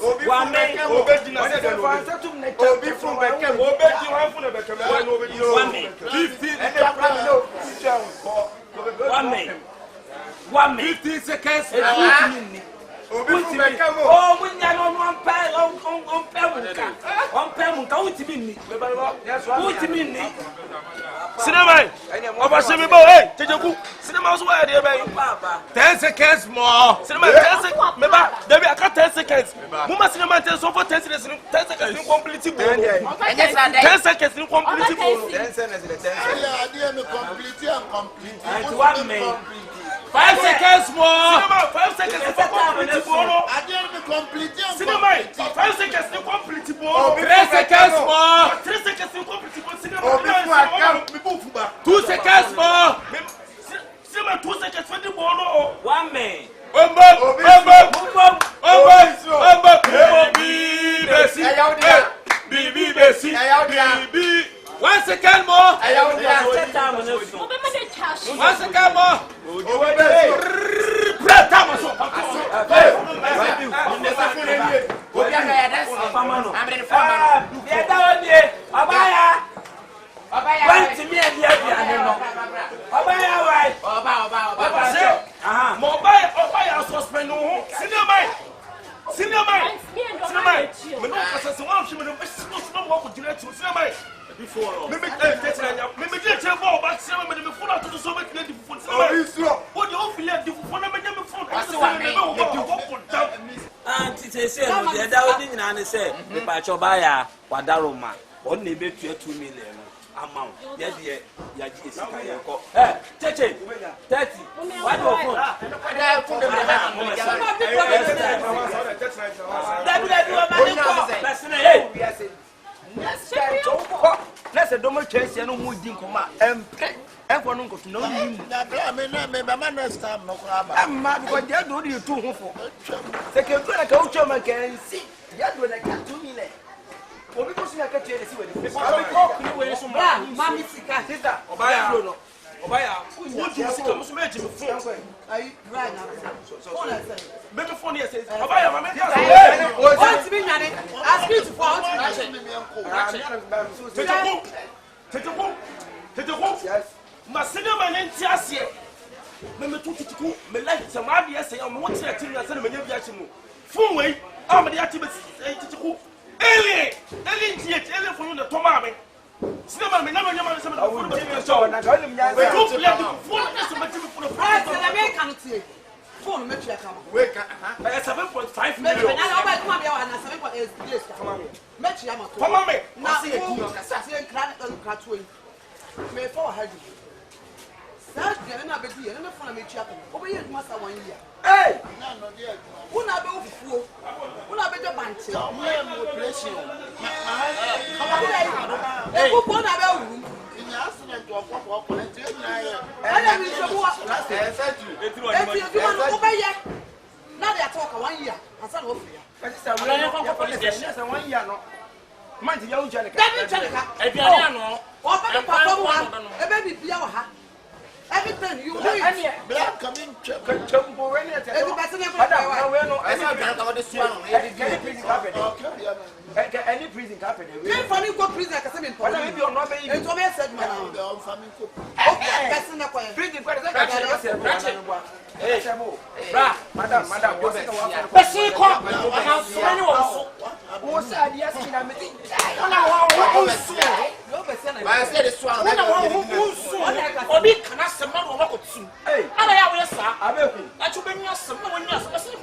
Obi wa fun be me kemo. Obe di na se se de fa no. sa tum na Obi fun be kemo. Obe di wan fun be kemo. Wa no be di wa no. me 15 e da pra no twa ko wa me 15 seconds. Obi fun be kemo. oh munya no on pe munka utimi ni utimi ni Cinema. Oba se mi bo eh Kyekyeku. Cinema so wa de be. 10 seconds more. Cinema 10 seconds. Me ba David aka 10 seconds. Muma cinema 10 so for 10 seconds. 10 seconds in complete bo. 10 seconds in complete bo. 10 cents the 10 cents I didn't complete and complete. and 1 minute 5 seconds more. Cinema 5 seconds for complete bo no. I didn't complete and Cinema 5 seconds in complete bo. 3 seconds more. 3 seconds in complete bo. Cinema 2 seconds more. Cinema 2 seconds for the bo no. 1 minute Ombo. Bibi besi. Bibi. 1 second more. Senior man. Before, maybe get your ball back. Some of them before to do so much. What you feel like the phone number before? Auntie says, "I didn't answer. The patch of Baya, Wadaroma, only bet you 2 million amount. Yes, yes, yes. Take it, 30. What do you let's say don't chase no more dinkoma and for no go to know him. My man next time no crab. I'm mad because they do you too hopeful. They can go like a woman can see. You do like 2 million. Well, because you are catching the sea. Mammy, sister, Obaya, Obaya, who would you see? I'm smart before. I right now. Maybe 4 years. Obaya, my what's been ask you to fall. Take a walk. Yes. My senior man ain't just here. Maybe 2 me like some ideas say I'm watching a team as a man. Full way, I'm the activist. Alien from the Tomame. Cinema, never know some of the show. And I told him, I don't let you for the price and American tea. 4 minutes, wake up. 7.5 million. I come here and 7.8 years. Match Yamato. Come on, now see a assassin crack and cut away. May 4 head. That's the end of the year, and the phone of chapel. Over here, master 1 year. Hey! Who not go fool? Who not be the bank? Bless you. Hey, who want about room? In the accident to a pop and I am now they are talking 1 year. I said, oh, that's a 1 year. No, mind the young Jellica. If you know, a baby, everything you do, black coming jumbo any at any prison carpet. Funny go prison like a semi. Maybe you're not paying. It's always said, man, prison. Hey, madam, what's he called? What's the idea? I said it's one. Obi kana sema no wako tsu. Ana ya we sa. Abeku. Achu benya sema no nya sema sema.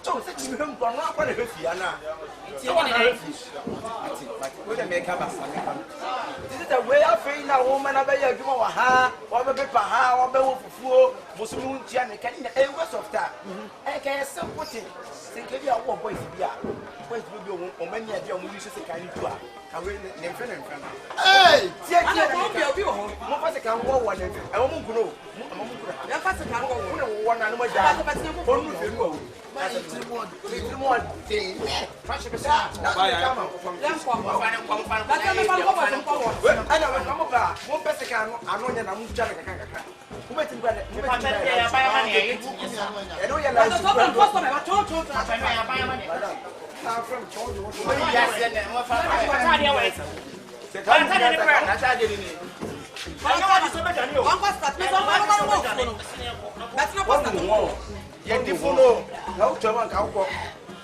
So, such a young one, not going to be Anna. It's a make up. This is a way of feeling a woman of a ha, or a paper, or a fool, was moon, Janet, and what's of that. I can't so put it. Think if you are one boy to be out. Wait, or many of your movies a kind of I will name friend and friend. Hey, I won't be a view. More as I can go one, I won't grow. That's a kind of one animal, but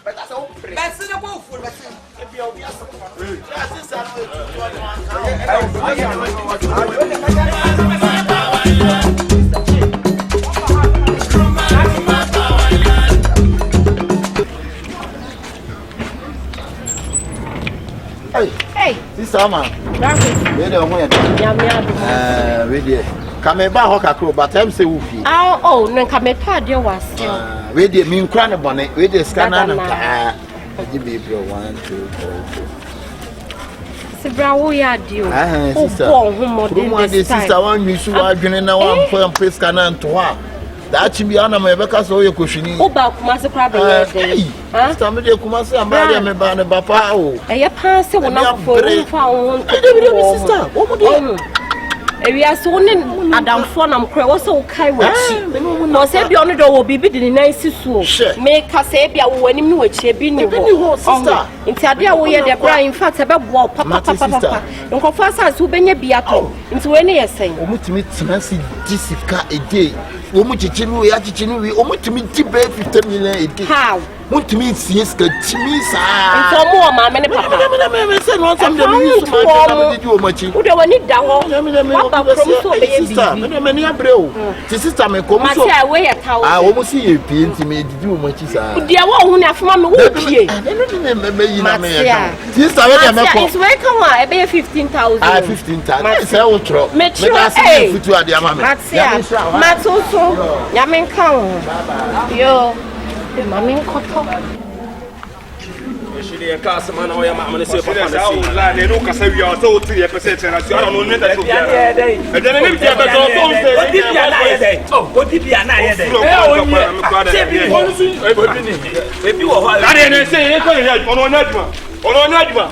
but that's all. That's the wolf. If you'll be a sister man. We dey ho ya. We dey. Kame ba ho kakro but time say wo fi. Oh, no kame pa de was still. We dey min kra ne bone. We dey scanner na ka. Aji be bro 1 2 3. Bravo ya dio. Sister. Sister one you so adwene na one for place scanner to ha. That chibi ana me beka so ye kohwini. O ba kuma se kra be ye dey. Sister me dey kuma se amba dey me ba ne ba pa o. Eye pa se wona fo fa won. Sister, wo mo dey. Ewia so ne adamfo na mkra wo so kai wachi. No se bia ono do wo bibi di na sisuo. Me ka se bia wo anim ne wachi bi ni ho. Sister. Nti ade a wo ye de bra in fact e be bo papa. Nkofo asase wo benya bia to. Nti we ne yesen. Omutimi tnasi disika a day. Omuchichinu ya chichinu wi omutimi tibe 50 million a day. How? Mutimi sieska timi sa. Nti omo ma me ne papa. Me say no some dem use ma dey do omachi. Wo de wani da ho. Papa promise obey bi. Sister, me ni abre o. Ti sister me komu so. Ma say we ye tawo. Omo si ye pie nti me didi omachi sa. De wo hu na afuma me wo pie. Me yi na me ya. Sister we dey me ko. It's way come on, e be 15,000. 15,000. Say wo tro. Me da see futu ade ama me. Matso ya men kan. Yo. Mami nkoto. She dey cast man o ya ma me say papa na say. La ne no kasa wi o so tiri e pese tena si ara no ne da so bia. E de ne bi bia be so so say. Odi bia na ye dey. Odi bia na ye dey. Se bi wo su e bi wo ho. La ne say e ko ye ono nya aduma. Ono nya aduma.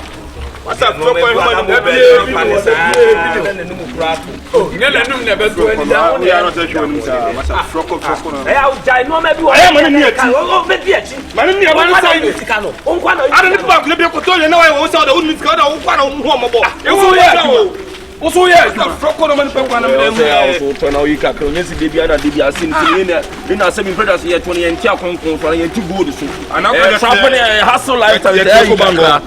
Wasa to ko e ma no be e ne no mu prato. Oh, ne le num ne be so ani da. Ya no say shwo ni sa. Wasa froko na. Eh au jai no me bi wo. Eh ma ni ati. O be bi ati. Ma ni ma ni say sika no. O nkwa no. Ada ni ba ko le bi ko to le na wa wo sa da wo ni sika da wo kwa na wo ho mo bo. E wo ye. Oso ye froko no man pe kwa na me mu. So to na o yi ka ko nyesi de bia na de bia sin ti ni na say mi brothers ye to ne enti akonkon so ye ti gold so. Ana ko so ko ne hustle lifestyle de ko bango.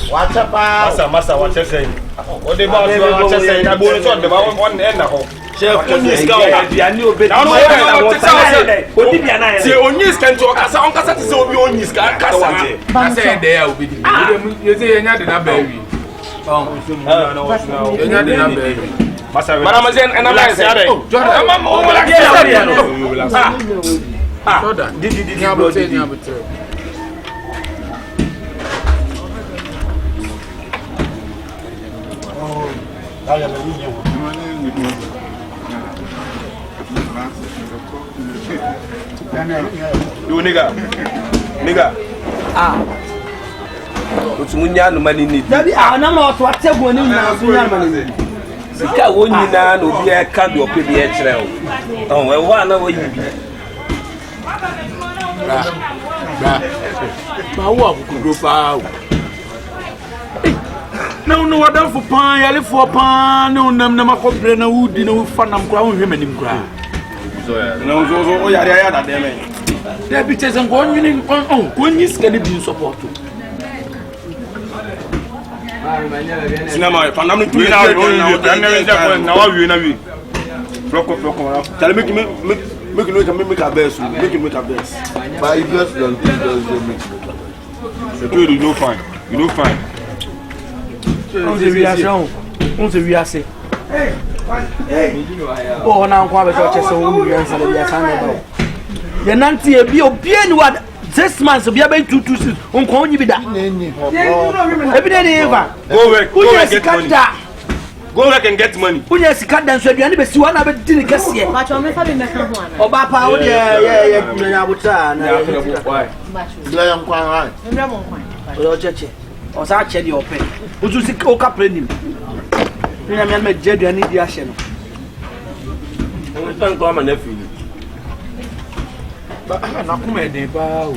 Wacha pa. Masa wacha say. O de ba so wacha say na bo so de ba won na ho. Chef onyi ska o bia ni obe. Na no odi bia na ye. Ti onyi ska nti o kasa on kasa ti say obi onyi ska kasa. Asa de ya obi di. You say yenya de na ba wi. Yenya de na ba wi. Mara mazen analyze ya dey. Jordan. O mala ke ya no. Jordan. Di ni abote. You nigga. Otunya no mani ni. Dabi na ma oto ategu ni na otunya mani ni. Sika wo nyina na obi e ka do ope bi e kire o. Oh, we wa na wo yi bi. Ma wo akukuro pa o. No wadan for pan yale for pan no nam na makobre na wudi na ufa nam kra wonhwe manim kra. No so o yare ya da de me. There be tese nko nyini ko nyi ska ni bi support. Sinama pa nam tu na na wa wi na wi. Froko na. Tell make a best. Make a best. But you just don't make So you no fine. You no fine. On se vit assez. Oh, na nkwa be chese wo wi ansa le ya san ba. Ye nanti e bi obi ani wa 6 months obi aben 226 nkwa onyi bi da. E bi dey eva. Go work get money. Go work and get money. Unya sika dan so aduane be si wa na be di ne kase. Ba cho me fa be meka ho ana. Oba pa wo de ye na abuta na. Bila yang kwa hai. Mbra mo nkwa. O cheche. O sa che di ope. Uzu sika o ka prenim. Ina me me je aduane di ahye no. O tan ko ma na fi. Ba na kuma e de ba o.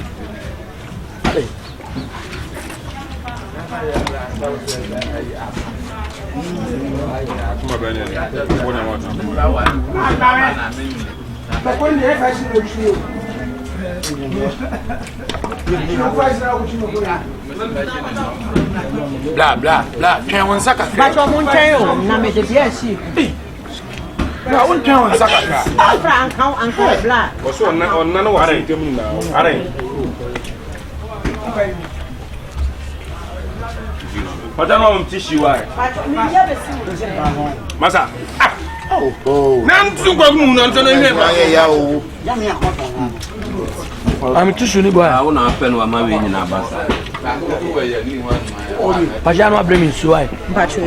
Kuma bene. Bona mo. Ba ko ni e fa shi no chi o. Bla. Twen won saka. Ba cho mo ntwen o na me de bia shi. Bla won twen won saka. Afra anka bla. O so onna no wa tem na. Are. Pata no tissue why. Masa. Oh. Nan tu kwa mu nan to no ihe ba. Ya o. I'm tissue ni boy. I want to pen wa ma we nyina ba sa. Paja no blame so why. Pacho.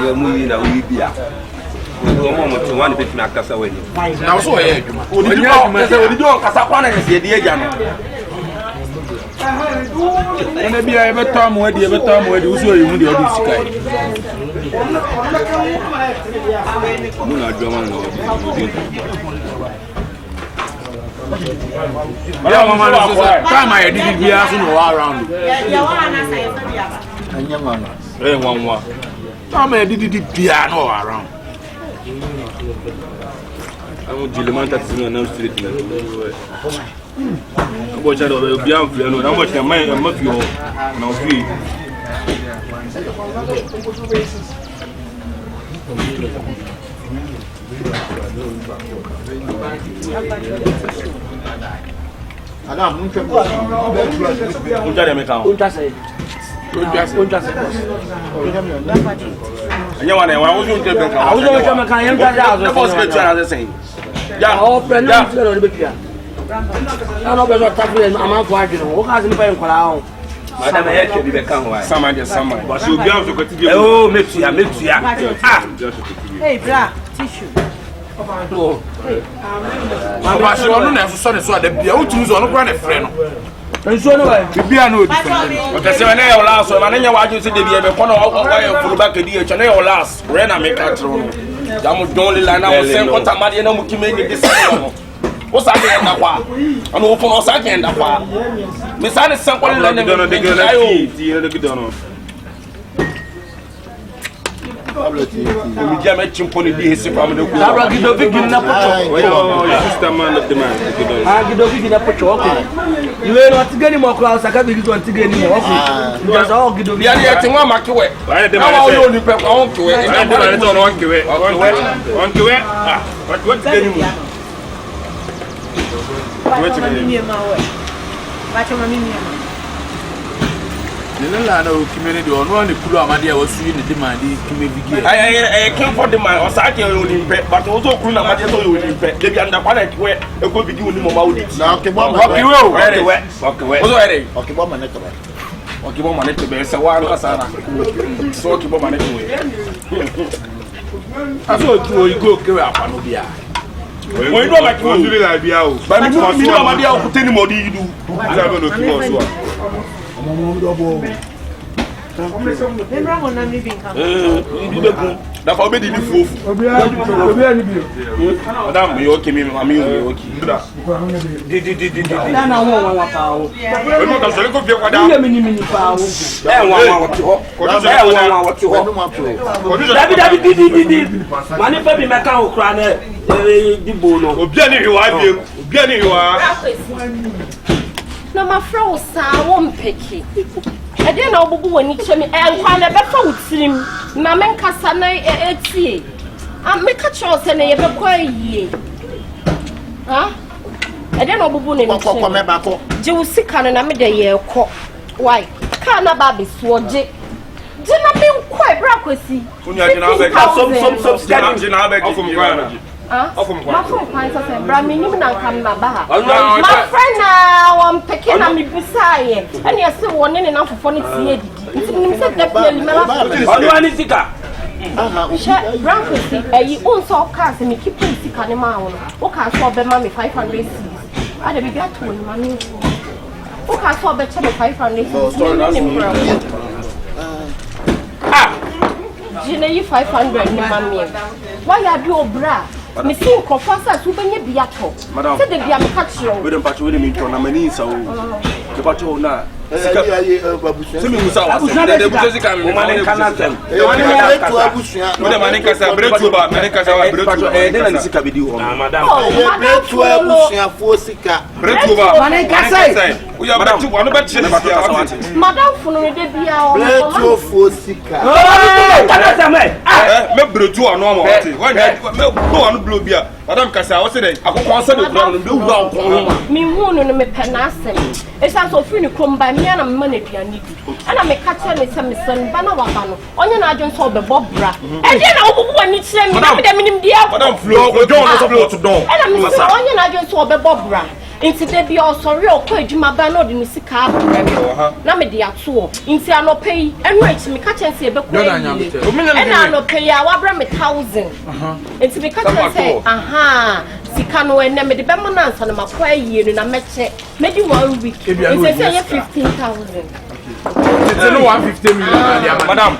Ye mu yi na wi bia. Wo mo mo to wan bit me akasa we ni. Na so ye adwuma. Odi on kasa kwa na se de agya no. Ene bia e beto mo adi uso yi mu de odi sika yi. Mu na adwuma na odi. Ya mama no so time I did bia so no around. Ya wa na say fa bia ba. Anya mama. Nwanwa. Time I did bia no around. Amu dilemanta tsina na street na. Abo cha do be am fle no na mo cha mai ma fi ho na fi. Ada mun che ko. Unta de me kan. Unta say. Anya wa na wa wo unta be kan. Awu zo chama kan yenta da zo. Boss be cha na say. Ya o prenda ni no be pia. Ya no be zo tafu en amanfo adwene. Wo ka se ni pa enkwala ho. Madam e che bi be kan wa. Sama. Ba so obi am so ko ti de. Oh, metua. Ah. Hey, bra, tissue. Mama so no na so ne so ada bia utumi so no kwa na frɛ no. Enso no wa. Bibia na odi frɛ. O ka se na e ola so ma na nya wa ju se de bia be kono o ya furu ba ke di e che na e ola re na me ka tro no. Ja mo don le la na mo sen konta ma de na mo kime ni de se no. O sa ke nda kwa. Ano o fo no sa ke nda kwa. Me sa ne sen kwa le na me de ke na ti ne de ke dono. Mi jame chimponi di hesi pa mde ku. Dabra gido bigi na pocho. Your sister man of the man. Ah, gido bigi na pocho ko. Iwe no tigani mo kwa saka bigi to tigani mo ko. Just all gido bigi. Ya ni etinwa makiwe. Why dem Awa o ni pe kwa on kiwe. I dem na to no on kiwe. Ah, what tigani mo. What tigani mo we. Bacho mami mi ma. Nene la na o community ono ne kulu amade a wasu ni demand kime bigi. I came for the man o sa ke o ni pe but o so kulu na amade so o ni pe. Dey anda kwa na kiwe e ko bigi oni mo ma odi. Na ke bo ma. Okay we. O so ere. Okay bo ma ne to. Okay bo ma ne to be se wa no asa na. So okay bo ma ne kiwe. Aso tu o igo kewe apa no bia. Mo ido ma kiwe zuri la bia o. Ba mi mi amade a ku teni mo di yidu. Za be no kiwe so a. Lembra mo na mi bin kan. Da fa obedi ni fufu. Obi ani bi. Madam yo okay mi mami yo okay. Di. Da na wo wa pa wo. We mo ka so le ko fie kwada. Ni mini pa wo. Wa wo ti ho. Wa wo ti ho. Dabi di. Mani pe bi me kan okura na di bo no. Obi ani hwa biem. Obi ani hwa. Na ma fra wo sa wo mpeki. E dey na obubu wani chemi nkwa na be fa utirim na men kasa na etie. Me ka cho se na ye be kwa yie. Ha? E dey na obubu ne ni. Ko me ba ko. Je wo sika no na me de ye ko. Why? Ka na ba be so je. Je na me nkwa e bra kwesi. Unya je na be ka some scan je na be ko from kwa na. Ma from kwa se bra me nim na nkam na ba ha. My friend na won peke na me bisaye. Ani ase won ne na fofo ne tie didi. Nti nim se definitely me la. Odo ani sika. She bra kwesi ayi unso ka se me keep sika ne ma wo no. O ka so be ma me 500 cedis. Ada bi ga to ni ma me. O ka so be che me 500 cedis. Jina yi 500 ni ma me. Why ya bi obra? Me see nkofasa so benye bia to. Se de bia me ka kire. We dem patch we dem intro na mani nsa o. Ke patch o na. Sika babusu. Se me musa wa se. De buso sika me mani kana tem. To abusuya. We dem mani kasa bretu ba, mani kasa wa bretu. De na sika bi di o. Madam. To abusuya fo sika. Bretu ba. Mani kasa. We are back to one about Madam Funo de Bia. Let your Fosika. Me brutu normal. When blue beer. Madam Cassa, what's it? I can't say the ground and blue down. Me moon and me penasem. It's also free come by me and a money pianity. And I make catcher with some son, Banawano. On your agent saw the Bob Bra. And then I want to send me the minimum dear. Madam Flo, don't to don't. And I'm on your agent saw the Bob Bra. Into the be also real quick, my banner in the Sika. Namedy at all. Into I no pay and wait me catch and say, but and I no pay, I will bring 1,000. Into me catch and say, aha, Sikano and Name the Bemonans and my prayer year and I met check. Maybe 1 week. It's say 15,000. It's no 150 million, madam.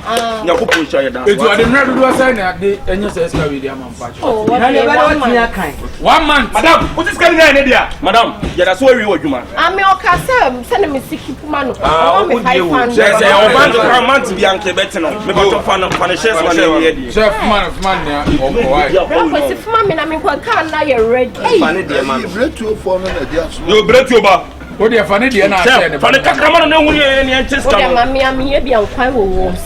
You could push your down. It's what the murder was saying at the NSS with the amount. Oh, 1 month, madam. What is going on here, madam? Yeah, that's where we were, man. I'm your castle, send me sick man. Oh, 500. Yes, month Bianca Betino. Maybe to find a punishes one here. Chef man of man, oh, if mammy, I mean, what can't I read? You break your bar. What do you find it? For the Kakamano, no one in Chester. Mammy, I'm here beyond quite warm. And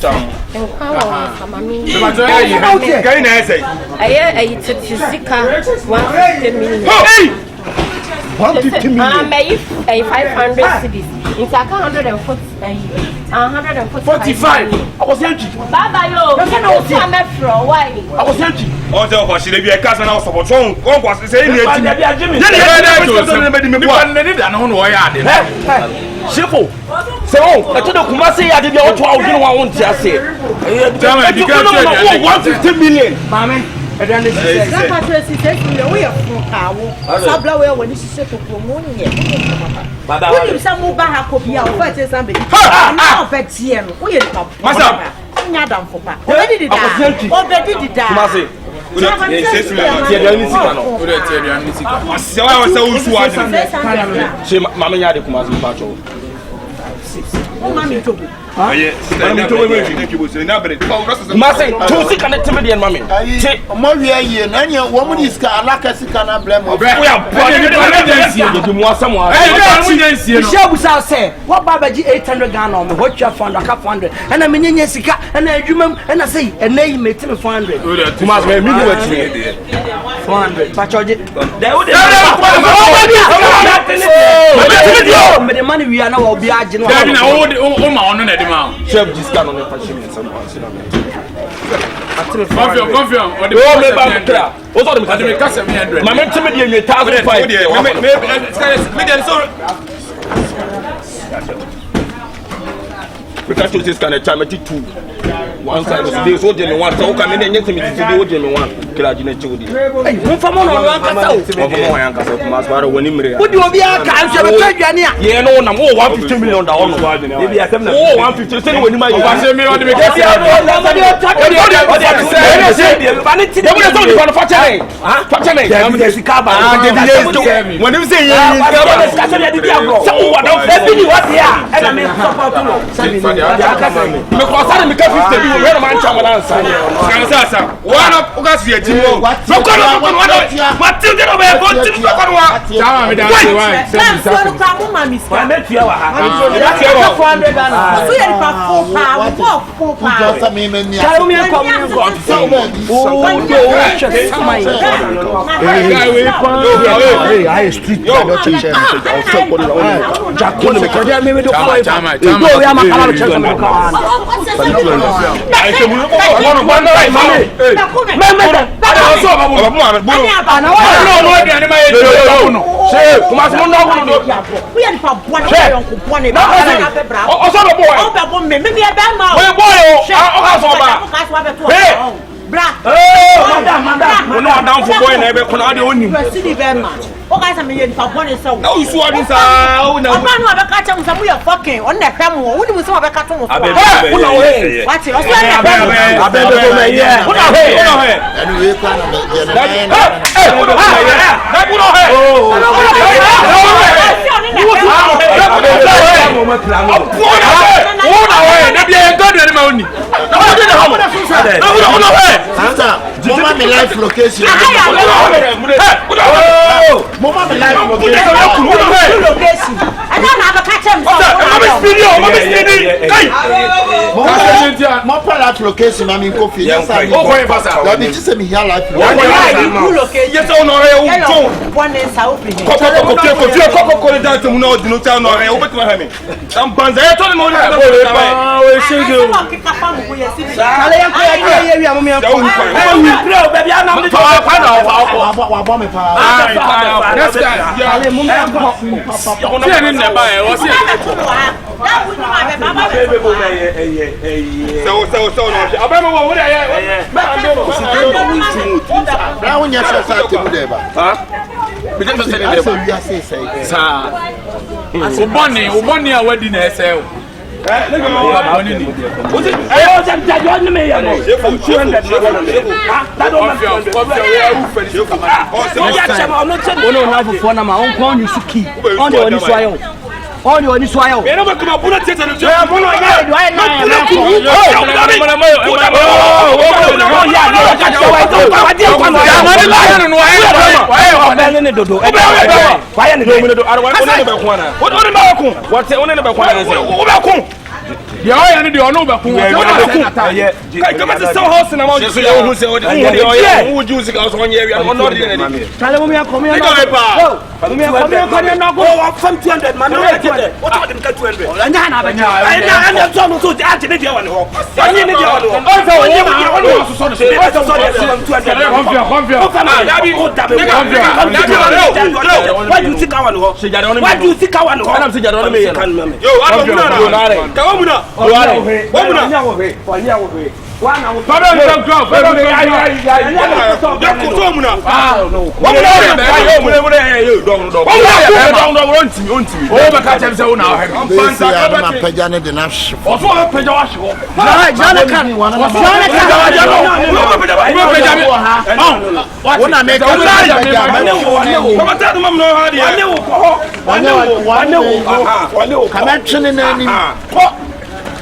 I eat it 150 million. 150 million. I made 500 cities. It's 145. I was empty. Baba, yo. Why? I was empty. Oh, so she be a cousin of a song. Go was saying, Simple. So, I told the Kumasi I did not want to say. 150 million. Mammy. And then this is we are from Sabla when this is set to promote. But some move back copy of somebody. Now, Betty, we are Massa. Nadam for back. Already did that. Already did that. what Babaji 800 Ghana on what you have found a cup 100 and I mean Jessica and I remember and I say and they made 400 400 but the money we are now be chef discount on the fashion and someone. Confirm. Because this kind of time at 2. One side was this one, one talk, and then you can do one. Kilajina Chudi. Hey, one for one on what do you be a cancer? Yeah, no, I'm 150 million. Maybe I can 150 when you might say me on the when you say guys, I mean, for one is so. No, you saw this. Oh, no, I'm not a catcher. We are fucking on the camera. What do we saw a cartoon? What's it? What's Mama, my life location. I don't have a location I mean coffee. Yes, I mean, just me here life. Yes, on one is out. On your new soil. You never come up with a title. You are one of the oil and the honor back. Come to some house and I'm just who say, who would use it as 1 year? I'm not in any. Tell me, I'm coming. From 200 man. What are the 200?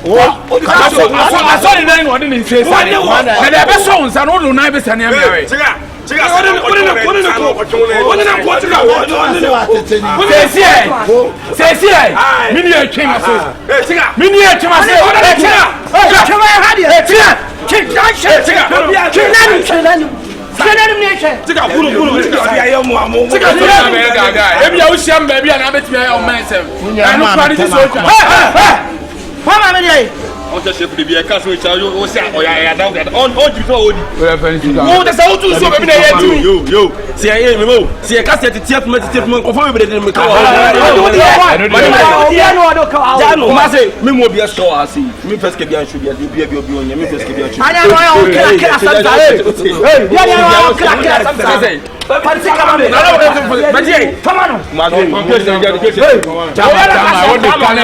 I saw the one didn't say something. And the best songs are not nice and married. On te chef de bien casse au charge au ça on ya down on du to odi o de ça o tu so be na yo si ay me mo si e casse te tief me ko fo be de me ka ja no ma se me mo bien so asi me presque bien chou bien bien on me presque bien chou ana no o kila samta ya no kila samta parti kama me baji kama no ma go conclusion ya de chama o de kana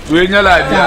we nyala dia